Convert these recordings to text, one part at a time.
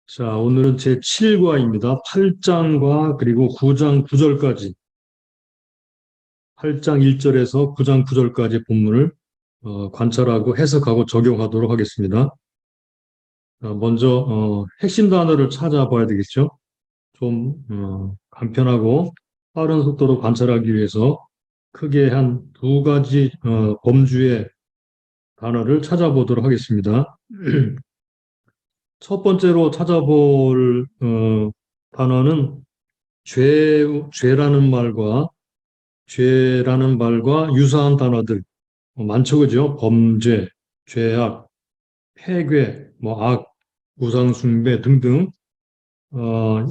자, 오늘은 제 7과입니다. 8장과 그리고 9장 9절까지, 8장 1절에서 9장 9절까지 본문을 관찰하고 해석하고 적용하도록 하겠습니다. 먼저 핵심 단어를 찾아봐야 되겠죠. 좀 간편하고 빠른 속도로 관찰하기 위해서 크게 한 두 가지 범주의 단어를 찾아보도록 하겠습니다. 첫 번째로 찾아볼 단어는 죄라는 말과 유사한 단어들 많죠, 그죠? 범죄, 죄악, 폐괴, 뭐 악, 우상숭배 등등.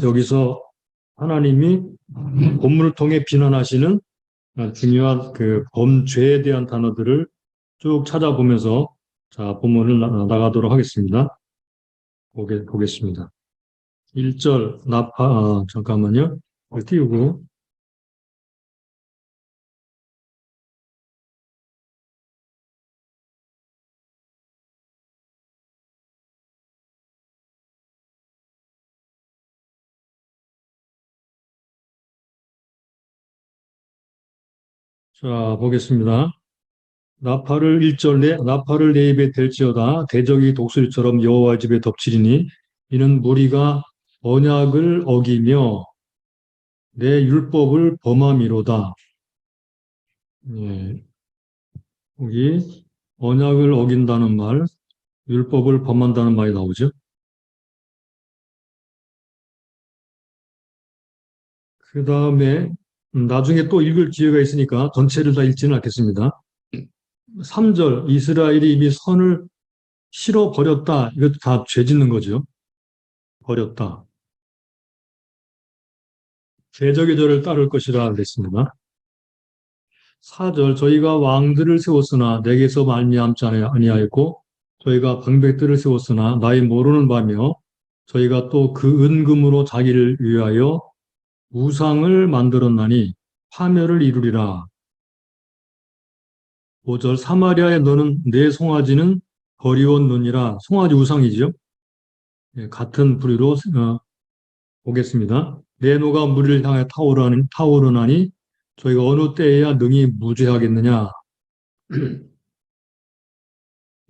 여기서 하나님이 본문을 통해 비난하시는 중요한 그 범죄에 대한 단어들을 쭉 찾아보면서 자, 본문을 나가도록 하겠습니다. 보겠습니다. 1절 잠깐만요. 이걸 띄우고 자, 보겠습니다. 나팔을 1절 나팔을 내 입에 댈지어다 대적이 독수리처럼 여호와 집에 덮치리니 이는 무리가 언약을 어기며 내 율법을 범함이로다. 예, 여기 언약을 어긴다는 말, 율법을 범한다는 말이 나오죠. 그 다음에 나중에 또 읽을 기회가 있으니까 전체를 다 읽지는 않겠습니다. 3절 이스라엘이 이미 선을 싫어버렸다. 이것도 다 죄 짓는 거죠. 버렸다. 대적의 저를 따를 것이라 그랬습니다. 4절 저희가 왕들을 세웠으나 내게서 말미암지 아니하였고 저희가 방백들을 세웠으나 나의 모르는 바며 저희가 또 그 은금으로 자기를 위하여 우상을 만들었나니 파멸을 이루리라. 5절 사마리아에 너는 내 송아지는 버리온 눈이라. 송아지 우상이죠. 예, 같은 부류로 보겠습니다. 내 노가 무리를 향해 타오르나니 저희가 어느 때에야 능히 무죄하겠느냐.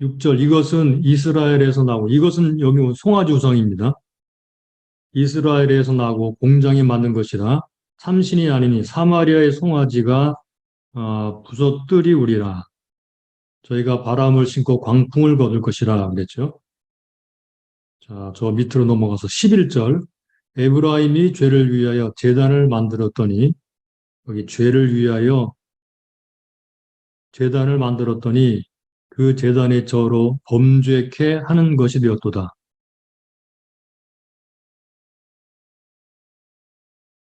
6절 이것은 이스라엘에서 나고 이것은 여기 송아지 우상입니다. 이스라엘에서 나고 공장에 맞는 것이라 참신이 아니니 사마리아의 송아지가 부서뜨리우리라. 저희가 바람을 신고 광풍을 거둘 것이라 그랬죠. 자, 저 밑으로 넘어가서 11절 에브라임이 죄를 위하여 제단을 만들었더니 여기 제단을 만들었더니 그 제단의 저로 범죄케 하는 것이 되었도다.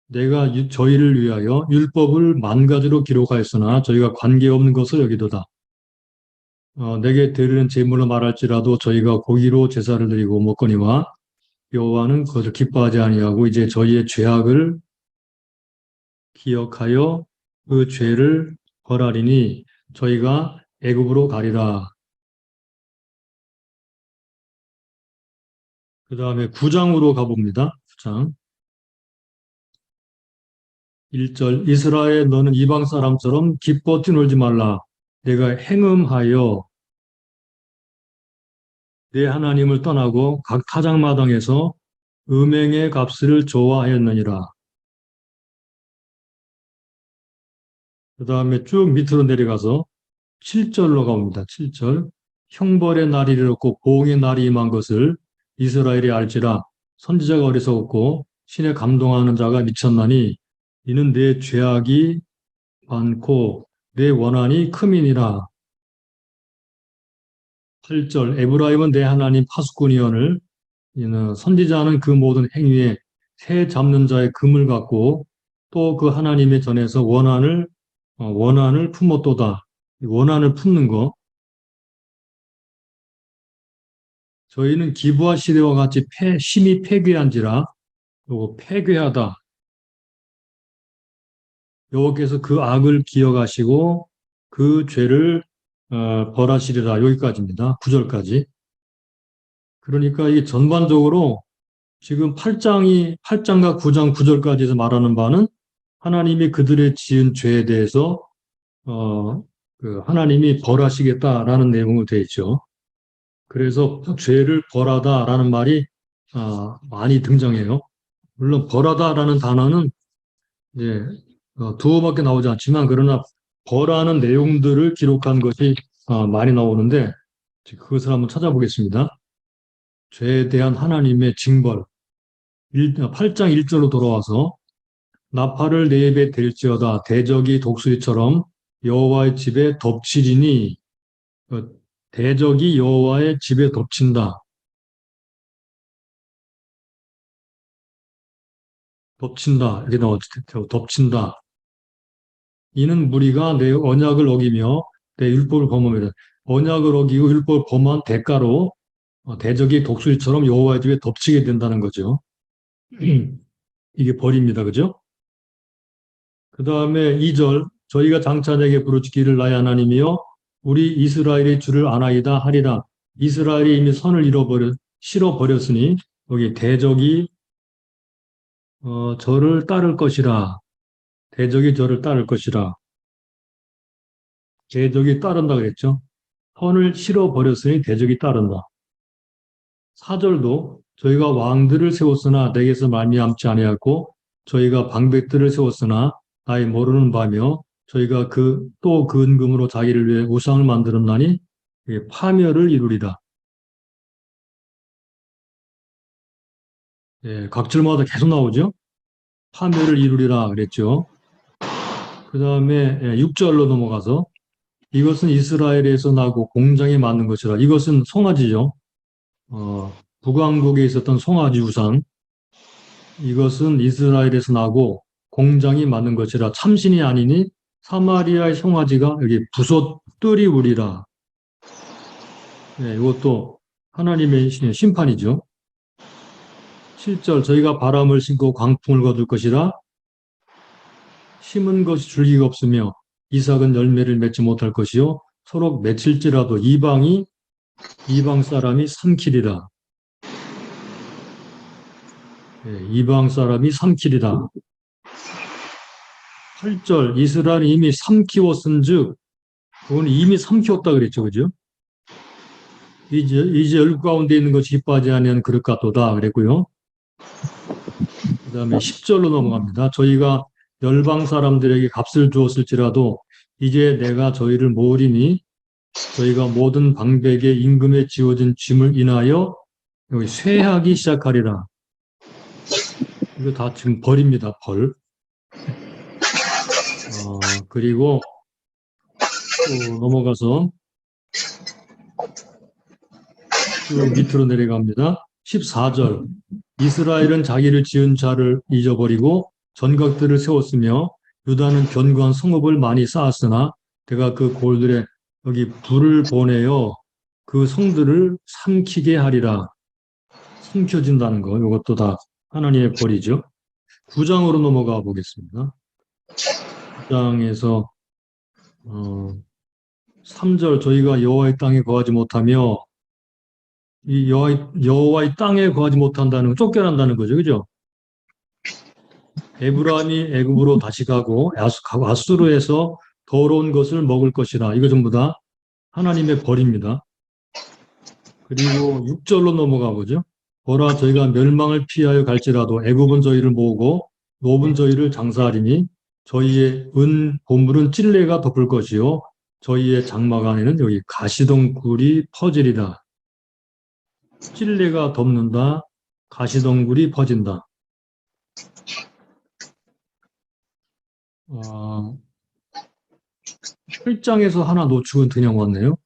내가 저희를 위하여 율법을 만 가지로 기록하였으나 저희가 관계없는 것을 여기도다. 내게 드리는 제물로 말할지라도 저희가 고기로 제사를 드리고 먹거니와 여호와는 그것을 기뻐하지 아니하고 이제 저희의 죄악을 기억하여 그 죄를 벌하리니 저희가 애굽으로 가리라. 그 다음에 9장으로 가봅니다. 9장 1절 이스라엘 너는 이방 사람처럼 기뻐 뛰놀지 말라. 내가 행음하여 내 하나님을 떠나고 각 타작마당에서 음행의 값을 좋아하였느니라. 그 다음에 쭉 밑으로 내려가서 7절로 가봅니다. 7절 형벌의 날이 이르렀고 보응의 날이 임한 것을 이스라엘이 알지라. 선지자가 어리석었고 신에 감동하는 자가 미쳤나니 이는 내 죄악이 많고 내 원한이 크민이라. 8절 에브라임은 내 하나님 파수꾼이언을 이는 선지자는 그 모든 행위에 새 잡는 자의 금을 갖고 또 그 하나님의 전에서 원한을 품었도다. 원한을 품는 거. 저희는 기부와 시대와 같이 심히 폐괴한지라. 요거 폐괴하다. 여호와께서 그 악을 기억하시고 그 죄를 벌하시리라. 여기까지입니다. 9절까지. 그러니까 이 전반적으로 지금 8장과 9장 9절까지에서 말하는 바는 하나님이 그들의 지은 죄에 대해서 하나님이 벌하시겠다라는 내용으로 되어 있죠. 그래서 죄를 벌하다라는 말이 많이 등장해요. 물론 벌하다라는 단어는 이제 두어밖에 나오지 않지만 그러나 벌하는 내용들을 기록한 것이 많이 나오는데 그것을 한번 찾아보겠습니다. 죄에 대한 하나님의 징벌 8장 1절로 돌아와서 나팔을 네 입에 댈지어다 대적이 독수리처럼 여호와의 집에 덮치리니 대적이 여호와의 집에 덮친다. 덮친다. 이렇게 나오죠. 덮친다. 이는 무리가 내 언약을 어기며 내 율법을 범하며 언약을 어기고 율법을 범한 대가로 대적이 독수리처럼 여호와의 집에 덮치게 된다는 거죠. 이게 벌입니다. 그죠? 그 다음에 2절 저희가 장차 내게 부르짖기를 나의 하나님이여 우리 이스라엘의 주를 아나이다 하리라. 이스라엘이 이미 선을 실어버렸으니 여기 대적이 저를 따를 것이라. 대적이 저를 따를 것이라. 대적이 따른다 그랬죠. 선을 실어버렸으니 대적이 따른다. 4절도 저희가 왕들을 세웠으나 내게서 말미암지 아니하고 저희가 방백들을 세웠으나 나의 모르는 바며 저희가 또 그 은금으로 자기를 위해 우상을 만들었나니 파멸을 이루리라. 예, 각 절마다 계속 나오죠. 파멸을 이루리라 그랬죠. 그 다음에 6절로 넘어가서 이것은 이스라엘에서 나고 공장에 맞는 것이라. 이것은 송아지죠. 북왕국에 있었던 송아지 우상. 이것은 이스라엘에서 나고 공장이 맞는 것이라 참신이 아니니 사마리아의 송아지가 여기 부솥들이 우리라. 네, 이것도 하나님의 심판이죠. 7절 저희가 바람을 심고 광풍을 거둘 것이라 심은 것이 줄기가 없으며 이삭은 열매를 맺지 못할 것이요 서로 맺힐지라도 이방 사람이 삼키리라. 네, 이방 사람이 삼키리라. 8절 이스라엘이 이미 삼키웠은즉 그건 이미 삼키웠다 그랬죠. 그죠? 이제 열국 가운데 있는 것이 기뻐하지 아니하는 그릇 같도다 그랬고요. 그 다음에 10절로 넘어갑니다. 저희가 열방 사람들에게 값을 주었을지라도 이제 내가 저희를 모으리니 저희가 모든 방백의 임금에 지워진 짐을 인하여 여기 쇠하기 시작하리라. 이거 다 지금 벌입니다. 벌. 그리고 또 넘어가서 쭉 밑으로 내려갑니다. 14절 이스라엘은 자기를 지은 자를 잊어버리고 전각들을 세웠으며 유다는 견고한 성읍을 많이 쌓았으나 내가 그 골들에 여기 불을 보내어 그 성들을 삼키게 하리라. 삼켜진다는 거 이것도 다 하나님의 벌이죠. 9장으로 넘어가 보겠습니다. 9장에서 3절 저희가 여호와의 땅에 거하지 못하며 이 여호와의 땅에 거하지 못한다는 건 쫓겨난다는 거죠. 그죠? 에브라임이 애굽으로 다시 가고 아수르에서 더러운 것을 먹을 것이라. 이거 전부 다 하나님의 벌입니다. 그리고 6절로 넘어가 보죠. 보라 저희가 멸망을 피하여 갈지라도 애굽은 저희를 모으고 노은 저희를 장사하리니 저희의 은 보물은 찔레가 덮을 것이요 저희의 장막 안에는 여기 가시덩굴이 퍼지리라. 찔레가 덮는다. 가시덩굴이 퍼진다. 8장에서 하나 노축은 그냥 왔네요.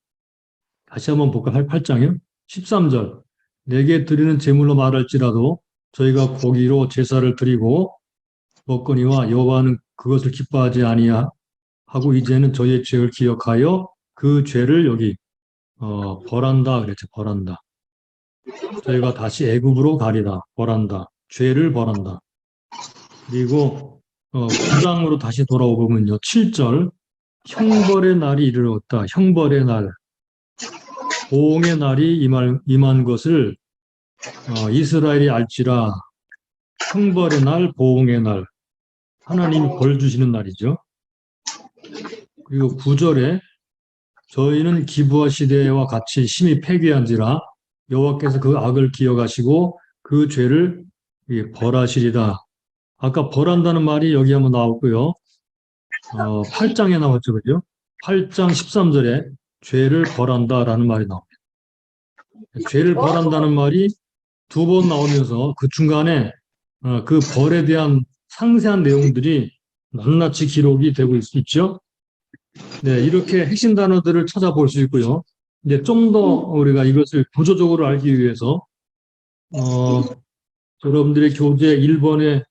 다시 한번 볼까? 8장이요. 13절 내게 드리는 제물로 말할지라도 저희가 고기로 제사를 드리고 먹거니와 여호와는 그것을 기뻐하지 아니하고 이제는 저희의 죄를 기억하여 그 죄를 여기 벌한다 그랬죠. 벌한다. 저희가 다시 애굽으로 가리라. 벌한다. 죄를 벌한다. 그리고 9장으로 다시 돌아오면요. 7절 형벌의 날이 이르렀다. 형벌의 날. 보응의 날이 임한 것을 이스라엘이 알지라 형벌의 날, 보응의 날, 하나님이 벌 주시는 날이죠. 그리고 9절에 저희는 기브아 시대와 같이 심히 패괴한지라 여호와께서 그 악을 기억하시고 그 죄를 벌하시리다. 아까 벌한다는 말이 여기 한번 나왔고요. 8장에 나왔죠, 그죠? 8장 13절에 죄를 벌한다라는 말이 나옵니다. 죄를 벌한다는 말이 두 번 나오면서 그 중간에 그 벌에 대한 상세한 내용들이 낱낱이 기록이 되고 있죠. 네, 이렇게 핵심 단어들을 찾아볼 수 있고요. 이제 좀 더 우리가 이것을 구조적으로 알기 위해서 여러분들의 교재 1번에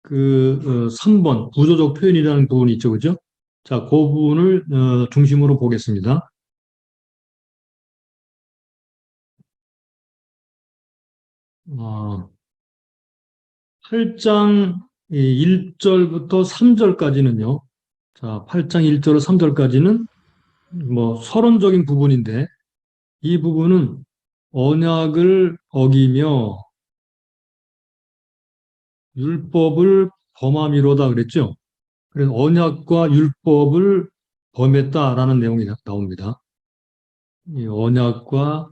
그 3번 구조적 표현이라는 부분이 있죠, 그죠? 자, 그 부분을 중심으로 보겠습니다. 8장 1절부터 3절까지는요. 자, 8장 1절 3절까지는 뭐 서론적인 부분인데 이 부분은 언약을 어기며 율법을 범함이로다 그랬죠. 그래서 언약과 율법을 범했다라는 내용이 나옵니다. 이 언약과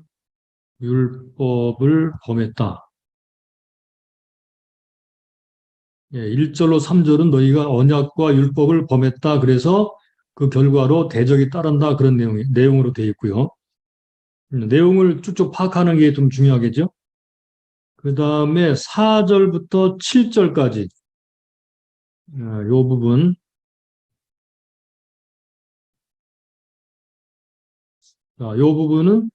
율법을 범했다. 예, 1절로 3절은 너희가 언약과 율법을 범했다. 그래서 그 결과로 대적이 따른다. 그런 내용으로 되어 있고요. 내용을 쭉쭉 파악하는 게 좀 중요하겠죠. 그 다음에 4절부터 7절까지 이 부분 이 부분은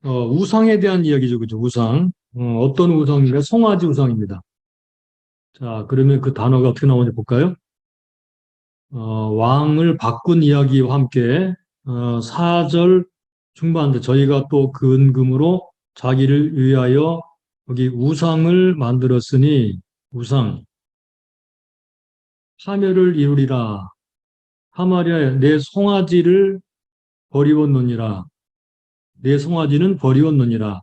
우상에 대한 이야기죠. 그죠? 우상. 어떤 우상인가? 송아지 우상입니다. 자, 그러면 그 단어가 어떻게 나오는지 볼까요? 왕을 바꾼 이야기와 함께 4절 중반대 저희가 또 근금으로 자기를 위하여 여기 우상을 만들었으니 우상 파멸을 이루리라 하마리아 내 송아지를 버리웠느니라 내 송아지는 버리웠느니라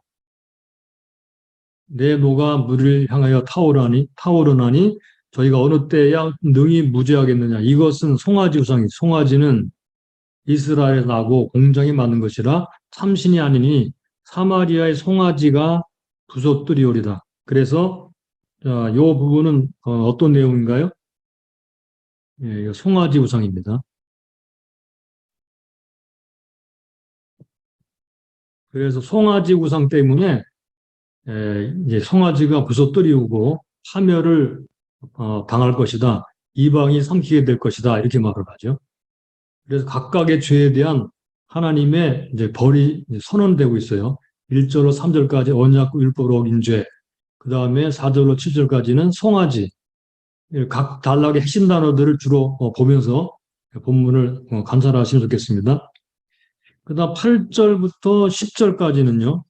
내 노가 물을 향하여 타오르나니 저희가 어느 때야 능히 무죄하겠느냐 이것은 송아지 우상이 송아지는 이스라엘에 나고 공장이 많은 것이라 참신이 아니니 사마리아의 송아지가 부속들이오리다. 그래서 이 부분은 어떤 내용인가요? 예, 송아지 우상입니다. 그래서 송아지 우상 때문에 이제 송아지가 부속들이오고 파멸을 당할 것이다. 이방이 삼키게 될 것이다. 이렇게 말을 하죠. 그래서 각각의 죄에 대한 하나님의 이제 벌이 선언되고 있어요. 1절로 3절까지 언약 율법으로 어긴 죄, 그 다음에 4절로 7절까지는 송아지, 각 단락의 핵심 단어들을 주로 보면서 본문을 감상하시면 좋겠습니다. 그 다음 8절부터 10절까지는요.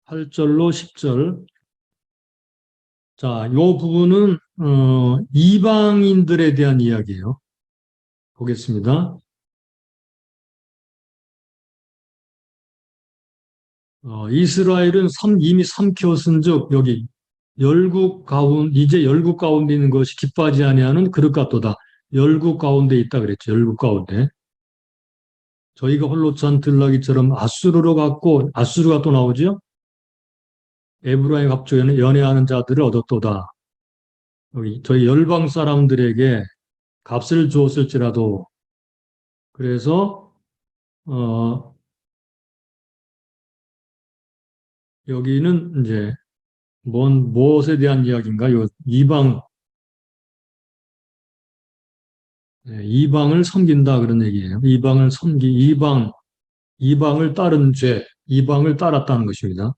8절로 10절. 자, 이 부분은 이방인들에 대한 이야기예요. 보겠습니다. 이스라엘은 이미 삼켰은즉 여기 이제 열국 가운데 있는 것이 기뻐하지 아니하는 그릇 같도다. 열국 가운데 있다 그랬죠. 열국 가운데. 저희가 홀로 찬 들나귀처럼 아수르가 또 나오죠. 에브라임 합조에는 연애하는 자들을 얻었도다. 여기 저희 열방 사람들에게 값을 주었을지라도 그래서 어, 여기는 이제 무엇에 대한 이야기인가? 요 이방을 섬긴다 그런 얘기예요. 이방을 따른 죄, 이방을 따랐다는 것입니다.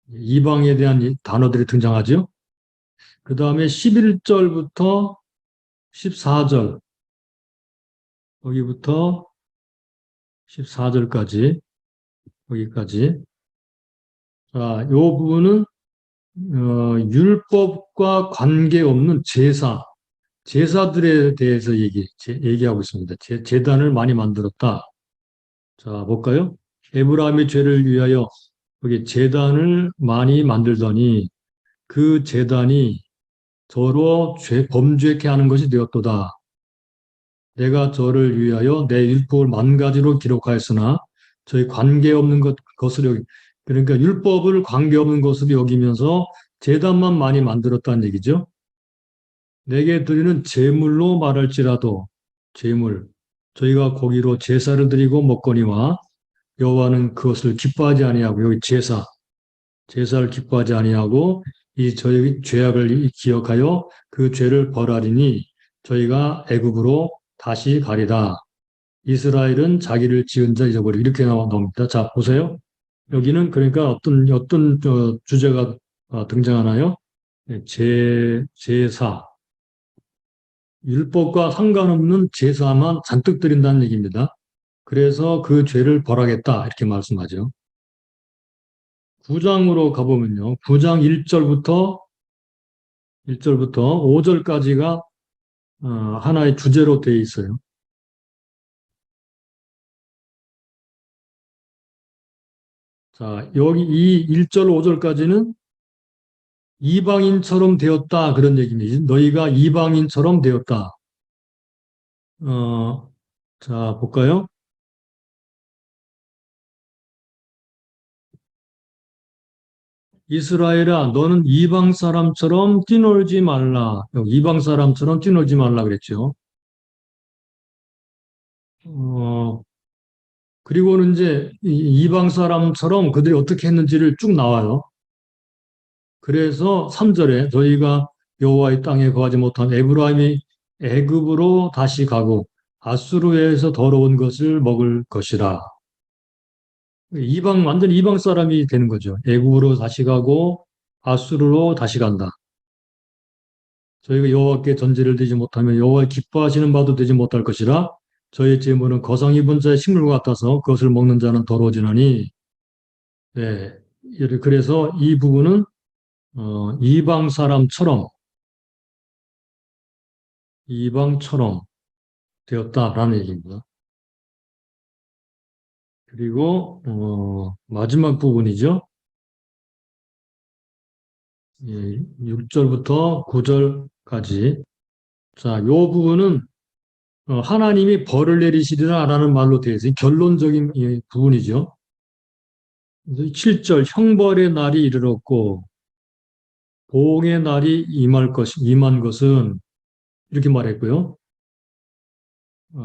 이방에 대한 단어들이 등장하죠. 그 다음에 11절부터 14절, 여기부터 14절까지, 여기까지. 자, 이 부분은 율법과 관계없는 제사, 제사들에 대해서 얘기하고 있습니다. 제단을 많이 만들었다. 자, 볼까요? 에브라임의 죄를 위하여 여기 제단을 많이 만들더니 그 제단이 저로 범죄케 하는 것이 되었도다. 내가 저를 위하여 내 율법을 만 가지로 기록하였으나 저희 관계없는 것을 그러니까 율법을 관계없는 것으로 여기면서 제단만 많이 만들었다는 얘기죠. 내게 드리는 제물로 말할지라도 제물 저희가 고기로 제사를 드리고 먹거니와 여호와는 그것을 기뻐하지 아니하고 여기 제사를 기뻐하지 아니하고 이 저희 죄악을 기억하여 그 죄를 벌하리니 저희가 애굽으로 다시 가리라. 이스라엘은 자기를 지은 자 잊어버리고 이렇게 나옵니다. 자, 보세요. 여기는 그러니까 어떤 주제가 등장하나요? 네, 제사. 율법과 상관없는 제사만 잔뜩 드린다는 얘기입니다. 그래서 그 죄를 벌하겠다. 이렇게 말씀하죠. 9장으로 가보면요. 9장 1절부터 5절까지가 하나의 주제로 되어 있어요. 자, 여기 이 1절 5절까지는 이방인처럼 되었다. 그런 얘기입니다. 너희가 이방인처럼 되었다. 어, 자, 볼까요? 이스라엘아, 너는 이방 사람처럼 뛰놀지 말라. 여기 이방 사람처럼 뛰놀지 말라 그랬죠. 어, 그리고는 이제 이방 사람처럼 그들이 어떻게 했는지를 쭉 나와요. 그래서 3절에 저희가 여호와의 땅에 거하지 못한 에브라임이 애굽으로 다시 가고 아수르에서 더러운 것을 먹을 것이라. 완전 이방 사람이 되는 거죠. 애굽으로 다시 가고 아수르로 다시 간다. 저희가 여호와께 전제를 드리지 못하면 여호와 기뻐하시는 바도 되지 못할 것이라. 저희 제물은 거성 입은 자의 식물과 같아서 그것을 먹는 자는 더러워지나니. 네. 그래서 이 부분은 이방처럼 되었다라는 얘기입니다. 그리고 마지막 부분이죠. 예, 6절부터 9절까지. 자, 요 부분은 하나님이 벌을 내리시리라라는 말로 되어 있어요. 결론적인 부분이죠. 7절 형벌의 날이 이르렀고 보응의 날이 임한 것은 이렇게 말했고요.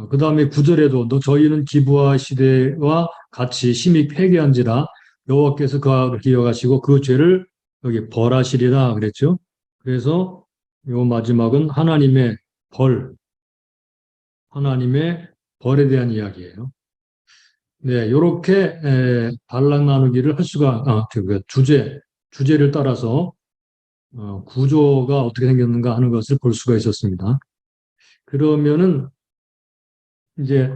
그 다음에 9절에도 너 저희는 기부와 시대와 같이 심히 회개한지라 여호와께서 그를 기억하시고 그 죄를 여기 벌하시리라 그랬죠. 그래서 요 마지막은 하나님의 벌에 대한 이야기예요. 네, 요렇게 단락 나누기를 할 수가 그 주제를 따라서 구조가 어떻게 생겼는가 하는 것을 볼 수가 있었습니다. 그러면은 이제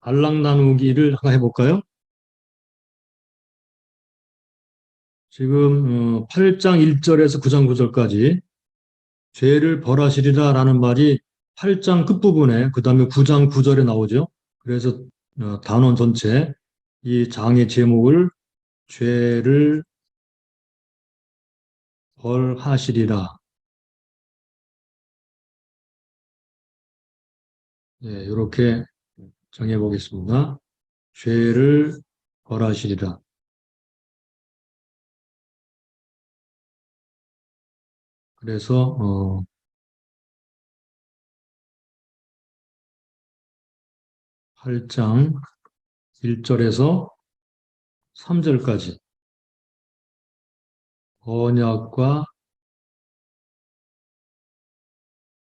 단락 나누기를 한번 해볼까요? 지금 8장 1절에서 9장 9절까지 죄를 벌하시리라라는 말이 8장 끝부분에 그다음에 9장 9절에 나오죠. 그래서 단원 전체 이 장의 제목을 죄를 벌하시리라. 네, 이렇게 정해 보겠습니다. 죄를 벌하시리라. 그래서 8장 1절에서 3절까지 언약과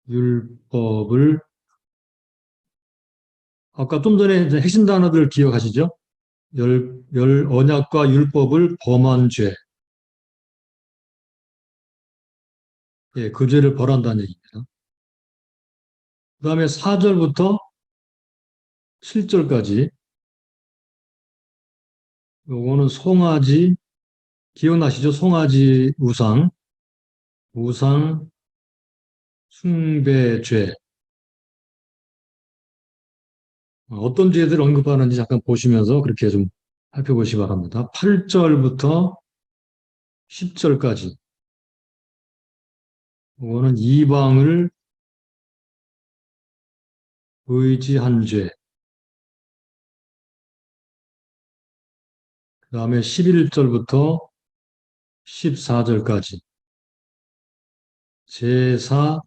율법을 아까 좀 전에 이제 핵심 단어들 기억하시죠? 언약과 율법을 범한 죄. 예, 그 죄를 벌한다는 얘기입니다. 그 다음에 4절부터 7절까지 요거는 송아지 기억나시죠? 송아지 우상 숭배죄. 어떤 죄들을 언급하는지 잠깐 보시면서 그렇게 좀 살펴보시기 바랍니다. 8절부터 10절까지. 이거는 이방을 의지한 죄. 그 다음에 11절부터 14절까지. 제사,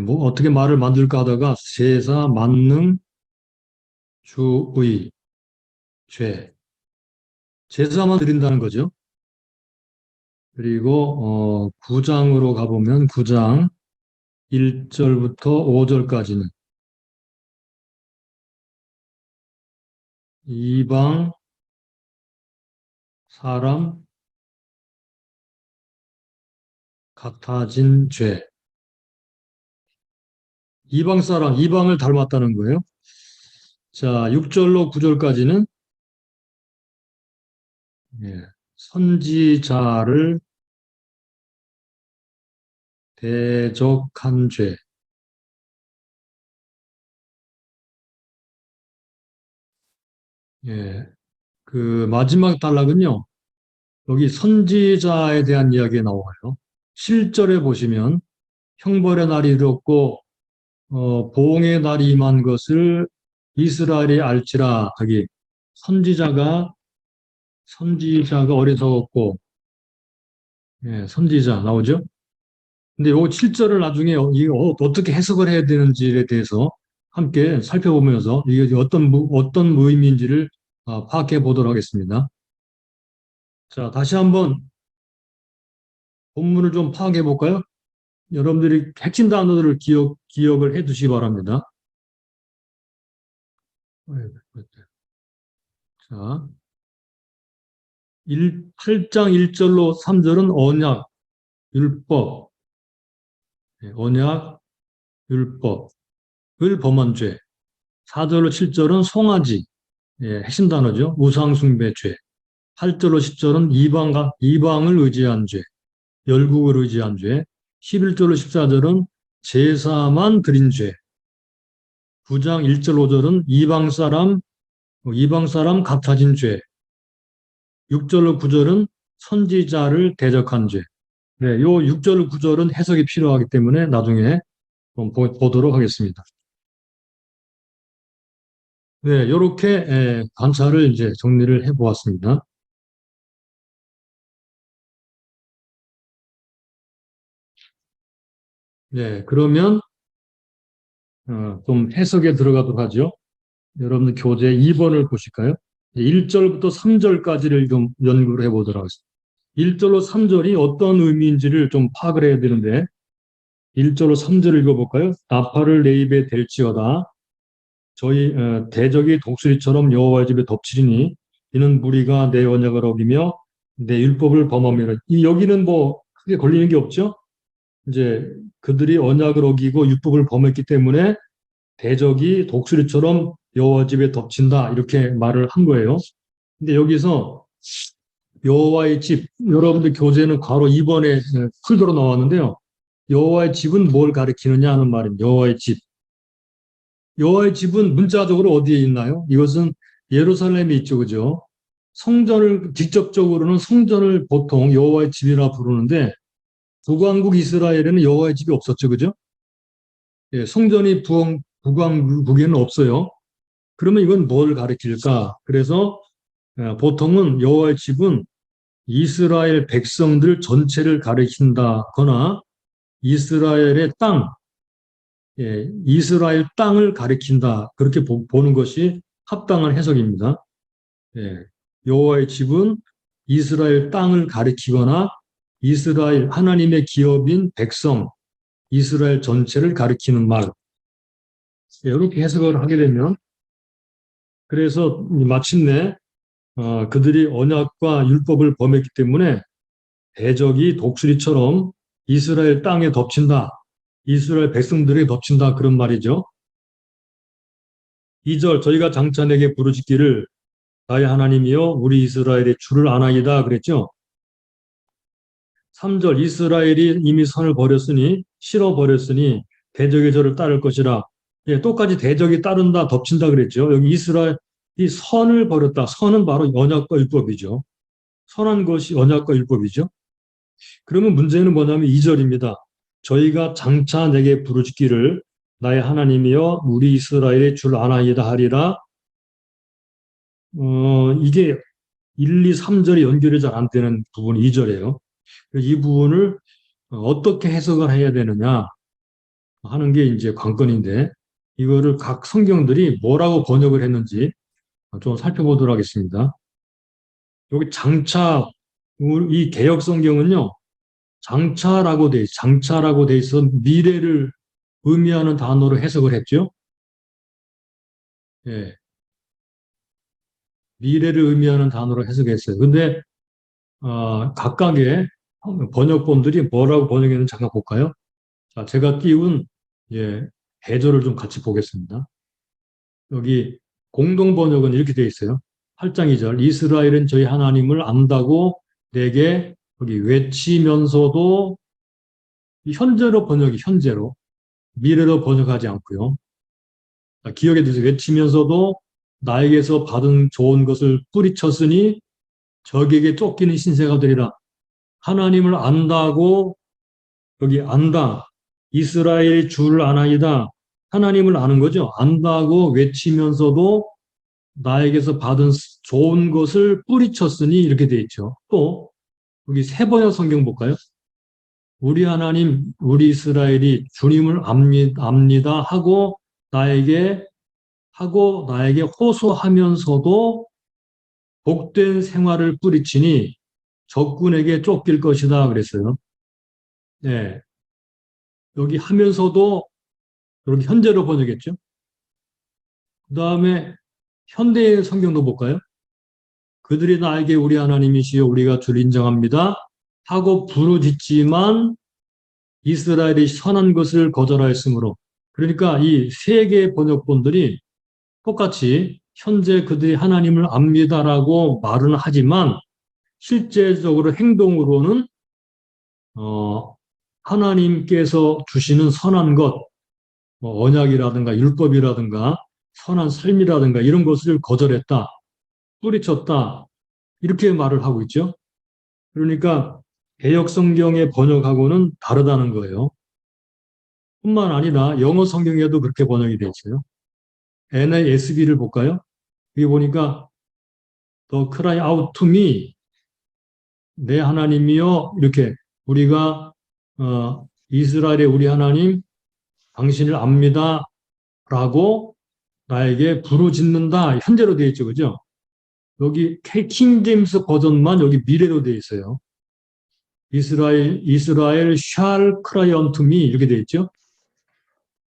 뭐 어떻게 말을 만들까 하다가 제사, 만능, 주의, 죄. 제사만 드린다는 거죠. 그리고 9장으로 가보면 9장 1절부터 5절까지는 이방 사람 같아진 죄. 이방 사람, 이방을 닮았다는 거예요. 자, 6절로 9절까지는 선지자를 대적한 죄. 예, 그 마지막 단락은요. 여기 선지자에 대한 이야기가 나와요. 7절에 보시면 형벌의 날이 이르렀고 보응의 날이 임한 것을 이스라엘이 알지라. 하기 선지자가 어리석었고 선지자 나오죠. 근데 요 7절을 나중에 이게 어떻게 해석을 해야 되는지에 대해서 함께 살펴보면서 이게 어떤 의미인지를 파악해 보도록 하겠습니다. 자, 다시 한번 본문을 좀 파악해 볼까요? 여러분들이 핵심 단어들을 기억을 해 두시기 바랍니다. 자, 8장 1절로 3절은 언약, 율법, 언약, 율법을 범한 죄. 4절로 7절은 송아지, 핵심 단어죠. 우상숭배죄. 8절로 10절은 이방을 의지한 죄, 열국을 의지한 죄. 11절로 14절은 제사만 드린 죄. 9장 1절 5절은 이방 사람 같아진 죄. 6절로 9절은 선지자를 대적한 죄. 네, 요 6절, 9절은 해석이 필요하기 때문에 나중에 보도록 하겠습니다. 네, 요렇게 관찰을 이제 정리를 해 보았습니다. 네, 그러면 좀 해석에 들어가도록 하죠. 여러분들 교재 2번을 보실까요? 1절부터 3절까지를 좀 연구를 해보도록 하겠습니다. 1절로 3절이 어떤 의미인지를 좀 파악을 해야 되는데 1절로 3절을 읽어볼까요? 나팔을 내 입에 댈지어다. 저희 대적이 독수리처럼 여호와의 집에 덮치리니 이는 무리가 내 언약을 어기며 내 율법을 범함이라. 여기는 뭐 크게 걸리는 게 없죠. 이제 그들이 언약을 어기고 율법을 범했기 때문에 대적이 독수리처럼 여호와 집에 덮친다 이렇게 말을 한 거예요. 근데 여기서 여호와의 집, 여러분들 교재는 괄호 2번에 풀도로 나왔는데요. 여호와의 집은 뭘 가리키느냐 하는 말입니다. 여호와의 집. 여호와의 집은 문자적으로 어디에 있나요? 이것은 예루살렘에 있죠, 그죠? 성전을 직접적으로는 성전을 보통 여호와의 집이라 부르는데 북왕국 이스라엘에는 여호와의 집이 없었죠, 그죠? 예, 성전이 북왕국에는 없어요. 그러면 이건 뭘 가리킬까? 그래서 보통은 여호와의 집은 이스라엘 백성들 전체를 가리킨다거나 이스라엘의 땅, 이스라엘 땅을 가리킨다. 그렇게 보는 것이 합당한 해석입니다. 여호와의 집은 이스라엘 땅을 가리키거나 이스라엘 하나님의 기업인 백성, 이스라엘 전체를 가리키는 말. 이렇게 해석을 하게 되면 그래서 마침내 그들이 언약과 율법을 범했기 때문에 대적이 독수리처럼 이스라엘 땅에 덮친다. 이스라엘 백성들에게 덮친다. 그런 말이죠. 2절 저희가 장차 내게 부르짖기를 나의 하나님이여 우리 이스라엘의 주를 아나이다 그랬죠. 3절 이스라엘이 이미 선을 버렸으니 싫어버렸으니 대적이 저를 따를 것이라. 예, 똑같이 대적이 따른다 덮친다 그랬죠. 여기 이스라엘이 선을 버렸다. 선은 바로 언약과 율법이죠. 선한 것이 언약과 율법이죠. 그러면 문제는 뭐냐면 2절입니다. 저희가 장차 내게 부르짖기를 나의 하나님이여 우리 이스라엘의 줄 아나이다 하리라. 이게 1, 2, 3절이 연결이 잘 안 되는 부분이 2절이에요. 이 부분을 어떻게 해석을 해야 되느냐 하는 게 이제 관건인데, 이거를 각 성경들이 뭐라고 번역을 했는지 좀 살펴보도록 하겠습니다. 여기 장차, 이 개역 성경은요, 장차라고 돼 있어 미래를 의미하는 단어로 해석을 했죠. 예, 미래를 의미하는 단어로 해석했어요. 근데 각각의 번역본들이 뭐라고 번역했는지 잠깐 볼까요? 자, 제가 띄운 예, 대조를 좀 같이 보겠습니다. 여기 공동 번역은 이렇게 되어 있어요. 8장 2절 이스라엘은 저희 하나님을 안다고 내게 여기 외치면서도 현재로 번역이 현재로 미래로 번역하지 않고요. 기억에 두세요. 외치면서도 나에게서 받은 좋은 것을 뿌리쳤으니 적에게 쫓기는 신세가 되리라. 하나님을 안다고 여기 안다. 이스라엘의 주를 아나이다. 하나님을 아는 거죠. 안다고 외치면서도 나에게서 받은 좋은 것을 뿌리쳤으니 이렇게 돼 있죠. 또 여기 세 번역 성경 볼까요? 우리 하나님, 우리 이스라엘이 주님을 압니다 나에게 나에게 호소하면서도 복된 생활을 뿌리치니 적군에게 쫓길 것이다 그랬어요. 네. 여기 하면서도 여기 현재로 번역했죠. 그 다음에 현대의 성경도 볼까요? 그들이 나에게 우리 하나님이시여 우리가 주를 인정합니다 하고 부르짖지만 이스라엘이 선한 것을 거절하였으므로. 그러니까 이 세 개의 번역본들이 똑같이 현재 그들이 하나님을 압니다라고 말은 하지만 실제적으로 행동으로는 하나님께서 주시는 선한 것, 뭐 언약이라든가 율법이라든가 선한 삶이라든가 이런 것을 거절했다, 뿌리쳤다 이렇게 말을 하고 있죠. 그러니까 개역 성경의 번역하고는 다르다는 거예요. 뿐만 아니라 영어 성경에도 그렇게 번역이 되어 있어요. NASB를 볼까요? 여기 보니까 The cry out to me 내 하나님이여 이렇게 우리가 이스라엘의 우리 하나님 당신을 압니다 라고 나에게 부르짖는다 현재로 되어 있죠. 그죠? 여기 킹제임스 버전만 여기 미래로 되어 있어요. 이스라엘 shall cry unto me 이렇게 되어 있죠.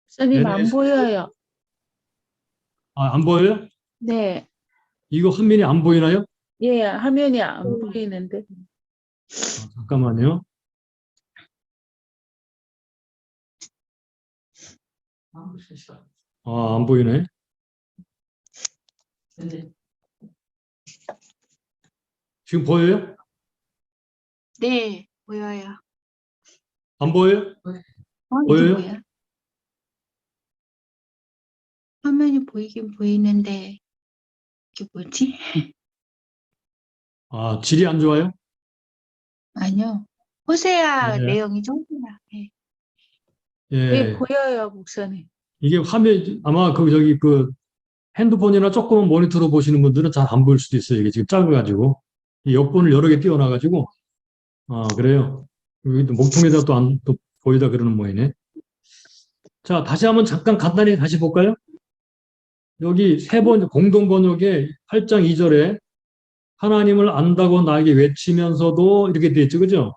선생님 안 보여요. 안 보여요? 네. 이거 화면이 안 보이나요? 예, 화면이 안 보이는데. 잠깐만요. 안 보이네. 지금 보여요? 네, 보여요. 안 보여요? 이게 보여요? 뭐야? 화면이 보이긴 보이는데 이게 뭐지? 질이 안 좋아요? 아니요. 호세아 네. 내용이 좀 네. 예, 예. 보여요, 목사님. 이게 화면, 아마 그 핸드폰이나 조그만 모니터로 보시는 분들은 잘 안 보일 수도 있어요. 이게 지금 작아가지고. 이 역본을 여러 개 띄워놔가지고. 그래요. 여기도 목통에다 또 보이다 그러는 모양이네. 자, 다시 한번 잠깐 간단히 다시 볼까요? 여기 세 번, 공동 번역의 8장 2절에 하나님을 안다고 나에게 외치면서도 이렇게 되어 있죠. 그죠?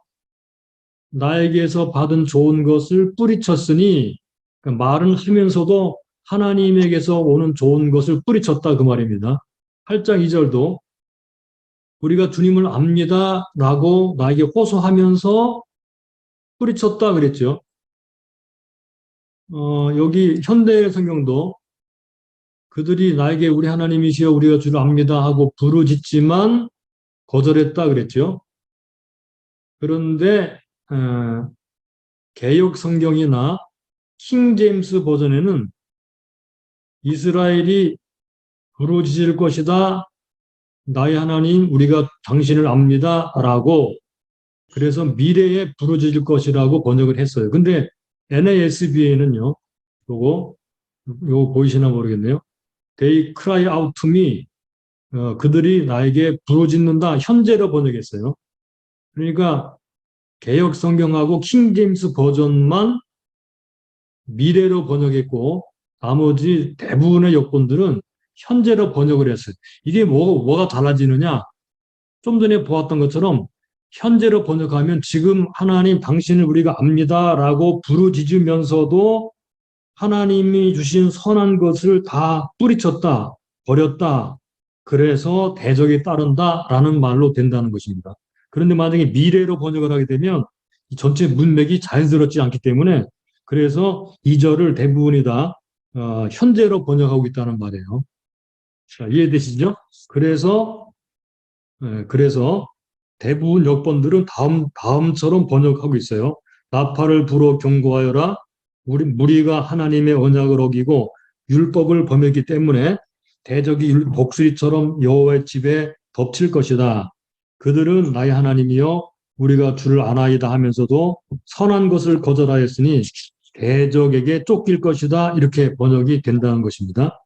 나에게서 받은 좋은 것을 뿌리쳤으니, 그러니까 말은 하면서도 하나님에게서 오는 좋은 것을 뿌리쳤다 그 말입니다. 8장 2절도 우리가 주님을 압니다 라고 나에게 호소하면서 뿌리쳤다 그랬죠. 여기 현대 성경도 그들이 나에게 우리 하나님이시여 우리가 주를 압니다 하고 부르짖지만 거절했다 그랬죠. 그런데 개역 성경이나 킹 제임스 버전에는 이스라엘이 부르짖을 것이다. 나의 하나님, 우리가 당신을 압니다. 라고 그래서 미래에 부르짖을 것이라고 번역을 했어요. 근데 NASB에는요, 요거 보이시나 모르겠네요. They cry out to me. 그들이 나에게 부르짖는다. 현재로 번역했어요. 그러니까 개역 성경하고 킹 제임스 버전만 미래로 번역했고 나머지 대부분의 역본들은 현재로 번역을 했어요. 이게 뭐가 달라지느냐? 좀 전에 보았던 것처럼 현재로 번역하면 지금 하나님 당신을 우리가 압니다라고 부르짖으면서도 하나님이 주신 선한 것을 다 뿌리쳤다, 버렸다. 그래서 대적이 따른다라는 말로 된다는 것입니다. 그런데 만약에 미래로 번역을 하게 되면 이 전체 문맥이 자연스럽지 않기 때문에 그래서 2절을 대부분이 다 현재로 번역하고 있다는 말이에요. 자, 이해되시죠? 그래서 대부분 역본들은 다음처럼 번역하고 있어요. 나팔을 불어 경고하여라. 무리가 하나님의 언약을 어기고 율법을 범했기 때문에 대적이 독수리처럼 여호와의 집에 덮칠 것이다. 그들은 나의 하나님이여 우리가 주를 아나이다 하면서도 선한 것을 거절하였으니 대적에게 쫓길 것이다. 이렇게 번역이 된다는 것입니다.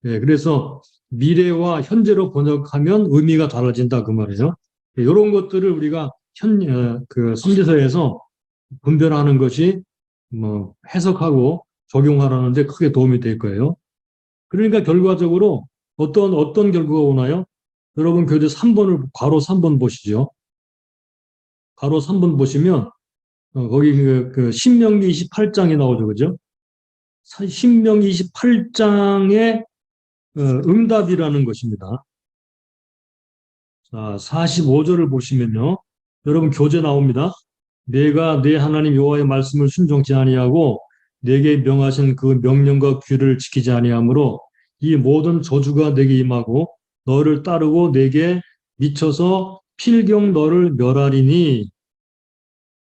네, 그래서 미래와 현재로 번역하면 의미가 달라진다 그 말이에요. 이런 것들을 우리가 그 선지서에서 분별하는 것이 뭐 해석하고 적용하라는 데 크게 도움이 될 거예요. 그러니까 결과적으로 어떤 결과가 오나요? 여러분 교재 3번을 괄호 3번 보시죠. 괄호 3번 보시면 거기 그 신명기 28장이 나오죠. 그죠? 신명기 28장의 응답이라는 것입니다. 자, 45절을 보시면요. 여러분 교재 나옵니다. 내가 내 하나님 여호와의 말씀을 순종치 아니하고 내게 명하신 그 명령과 규를 지키지 아니하므로 이 모든 저주가 내게 임하고 너를 따르고 내게 미쳐서 필경 너를 멸하리니.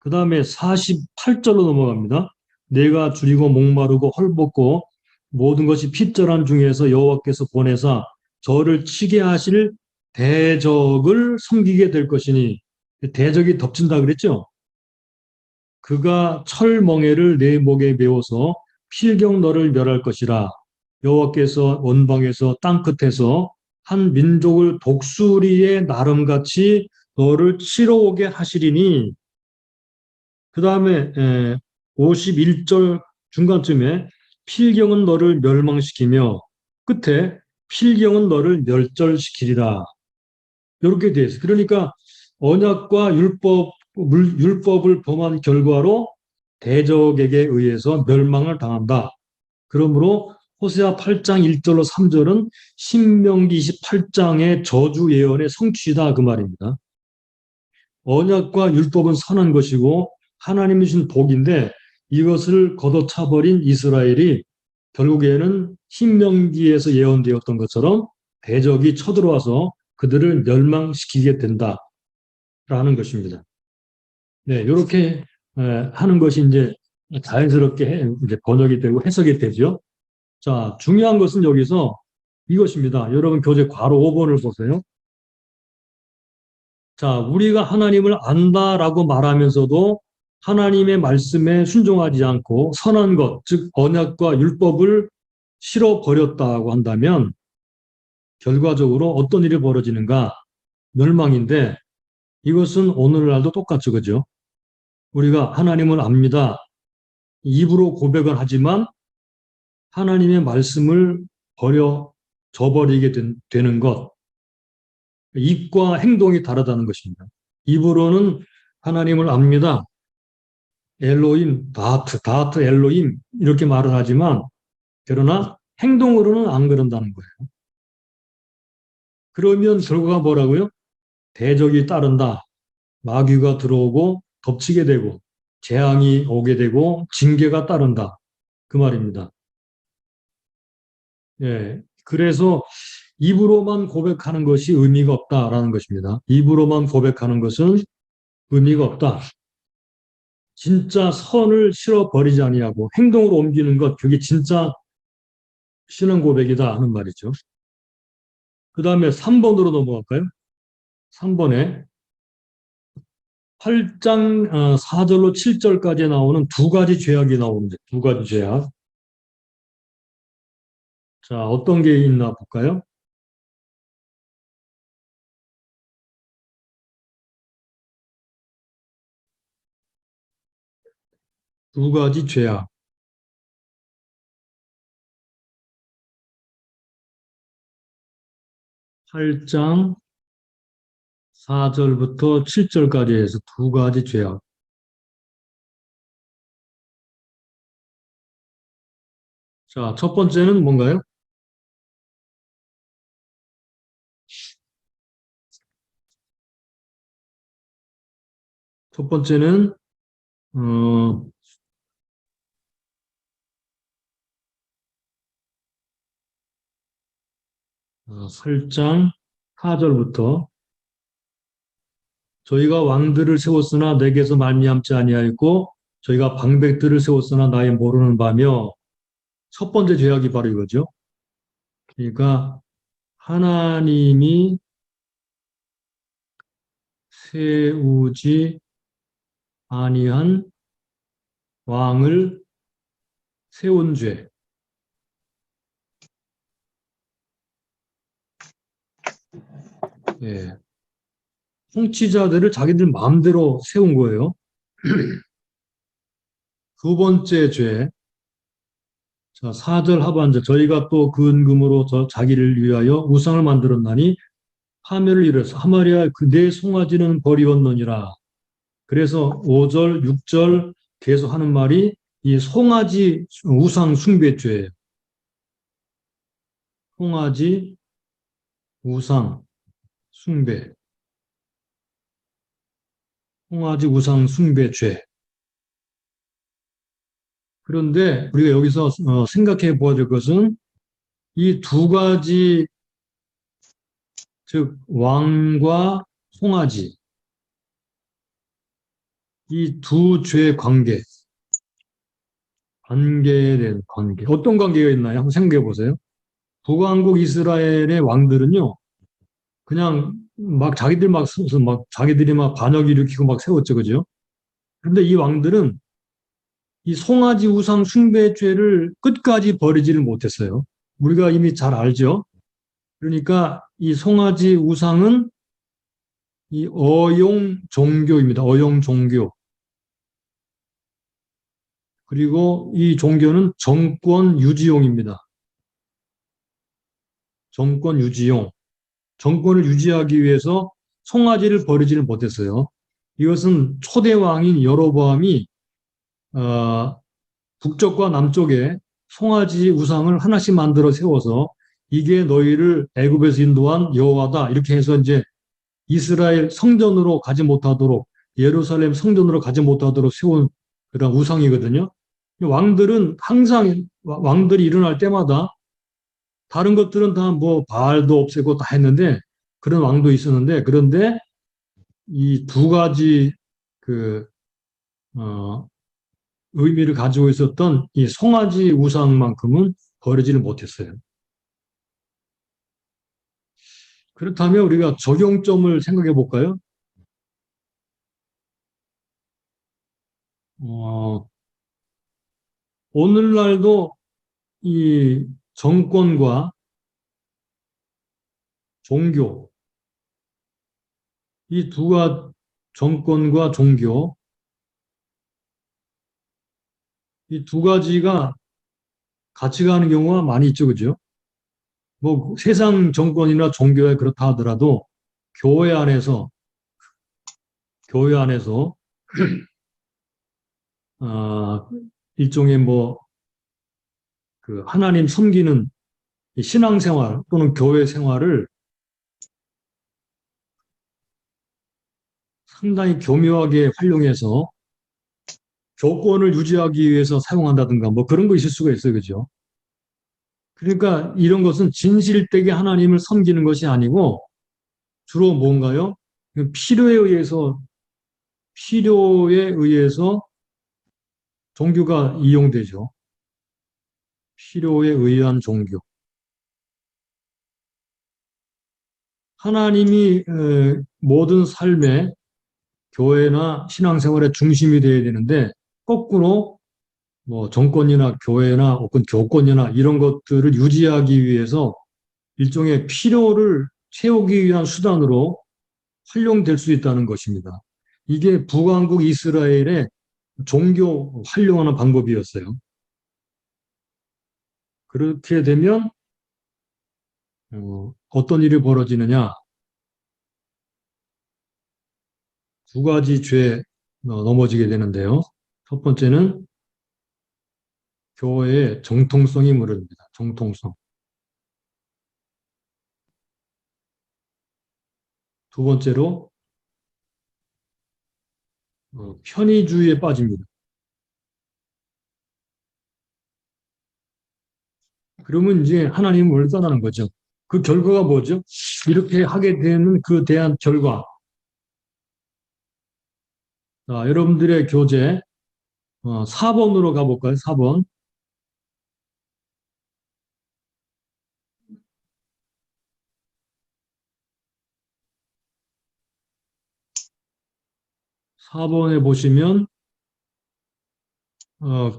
그 다음에 48절로 넘어갑니다. 내가 줄이고 목마르고 헐벗고 모든 것이 핏절한 중에서 여호와께서 보내사 저를 치게 하실 대적을 섬기게 될 것이니. 대적이 덮친다 그랬죠? 그가 철멍에를 내 목에 메워서 필경 너를 멸할 것이라. 여호와께서 원방에서 땅끝에서 한 민족을 독수리의 나름같이 너를 치러 오게 하시리니. 그 다음에 51절 중간쯤에 필경은 너를 멸망시키며 끝에 필경은 너를 멸절시키리라. 이렇게 되어 있어요. 그러니까 언약과 율법을 범한 결과로 대적에게 의해서 멸망을 당한다. 그러므로 호세아 8장 1절로 3절은 신명기 28장의 저주 예언의 성취다 그 말입니다. 언약과 율법은 선한 것이고 하나님이 주신 복인데 이것을 걷어차버린 이스라엘이 결국에는 신명기에서 예언되었던 것처럼 대적이 쳐들어와서 그들을 멸망시키게 된다라는 것입니다. 네, 이렇게 하는 것이 이제 자연스럽게 이제 번역이 되고 해석이 되죠. 자, 중요한 것은 여기서 이것입니다. 여러분 교재 괄호 5번을 보세요. 자, 우리가 하나님을 안다라고 말하면서도 하나님의 말씀에 순종하지 않고 선한 것, 즉 언약과 율법을 실어버렸다고 한다면 결과적으로 어떤 일이 벌어지는가? 멸망인데 이것은 오늘날도 똑같죠. 그죠? 우리가 하나님을 압니다. 입으로 고백을 하지만 하나님의 말씀을 저버리게 되는 것. 입과 행동이 다르다는 것입니다. 입으로는 하나님을 압니다. 엘로임, 다트 엘로임 이렇게 말을 하지만 그러나 행동으로는 안 그런다는 거예요. 그러면 결과가 뭐라고요? 대적이 따른다. 마귀가 들어오고 덮치게 되고 재앙이 오게 되고 징계가 따른다. 그 말입니다. 예, 그래서 입으로만 고백하는 것이 의미가 없다라는 것입니다. 입으로만 고백하는 것은 의미가 없다. 진짜 선을 실어버리지 아니하고 행동으로 옮기는 것, 그게 진짜 신앙 고백이다 하는 말이죠. 그 다음에 3번으로 넘어갈까요? 3번에 8장 4절로 7절까지 나오는 두 가지 죄악이 나오는데, 두 가지 죄악. 자, 어떤 게 있나 볼까요? 두 가지 죄악. 8장 4절부터 7절까지 해서 두 가지 죄악. 자, 첫 번째는 뭔가요? 첫 번째는, 8장 4절부터 저희가 왕들을 세웠으나 내게서 말미암지 아니하였고 저희가 방백들을 세웠으나 나의 모르는 바며, 첫 번째 죄악이 바로 이거죠. 그러니까 하나님이 세우지 아니한 왕을 세운 죄. 예. 통치자들을 자기들 마음대로 세운 거예요. 두 번째 죄. 자, 4절 하반절. 저희가 또 그 은금으로 자기를 위하여 우상을 만들었나니 파멸을 이루어서 하마리아 내 송아지는 버리었느니라. 그래서 5절, 6절 계속 하는 말이 이 송아지 우상 숭배죄예요. 송아지 우상 숭배. 송아지 우상 숭배죄. 그런데 우리가 여기서 생각해 보아야 될 것은 이 두 가지, 즉 왕과 송아지, 이 두 죄의 관계에 대한 관계. 어떤 관계가 있나요? 한번 생각해 보세요. 북왕국 이스라엘의 왕들은요, 그냥 막 자기들이 막 반역 일으키고 막 세웠죠, 그죠? 그런데 이 왕들은 이 송아지 우상 숭배죄를 끝까지 버리지를 못했어요. 우리가 이미 잘 알죠. 그러니까 이 송아지 우상은 이 어용 종교입니다. 어용 종교. 그리고 이 종교는 정권 유지용입니다. 정권 유지용. 정권을 유지하기 위해서 송아지를 버리지를 못했어요. 이것은 초대 왕인 여로보암이 북쪽과 남쪽에 송아지 우상을 하나씩 만들어 세워서 이게 너희를 애굽에서 인도한 여호와다 이렇게 해서 이제 이스라엘 성전으로 가지 못하도록, 예루살렘 성전으로 가지 못하도록 세운 그런 우상이거든요. 왕들은 항상 왕들이 일어날 때마다 다른 것들은 다 뭐 바알도 없애고 다 했는데, 그런 왕도 있었는데, 그런데 이 두 가지 그 의미를 가지고 있었던 이 송아지 우상만큼은 버리지를 못했어요. 그렇다면 우리가 적용점을 생각해 볼까요? 오늘날도 이 정권과 종교, 이 두 가지, 정권과 종교, 이 두 가지가 같이 가는 경우가 많이 있죠, 그죠? 뭐 세상 정권이나 종교에 그렇다 하더라도 교회 안에서 아, 일종의 뭐 그 하나님 섬기는 신앙생활 또는 교회 생활을 상당히 교묘하게 활용해서 교권을 유지하기 위해서 사용한다든가 뭐 그런 거 있을 수가 있어요, 그죠? 그러니까 이런 것은 진실되게 하나님을 섬기는 것이 아니고 주로 뭔가요? 필요에 의해서 필요에 의해서 종교가 이용되죠. 필요에 의한 종교. 하나님이 모든 삶의 교회나 신앙생활의 중심이 되어야 되는데 거꾸로 뭐 정권이나 교회나 혹은 교권이나 이런 것들을 유지하기 위해서 일종의 필요를 채우기 위한 수단으로 활용될 수 있다는 것입니다. 이게 북왕국 이스라엘의 종교 활용하는 방법이었어요. 그렇게 되면 어떤 일이 벌어지느냐? 두 가지 죄에 넘어지게 되는데요. 첫 번째는 교회의 정통성이 무너집니다. 정통성. 두 번째로 편의주의에 빠집니다. 그러면 이제 하나님을 떠나는 거죠. 그 결과가 뭐죠? 이렇게 하게 되는 그 대한 결과. 자, 여러분들의 교재 4번으로 가볼까요? 4번. 4번에 보시면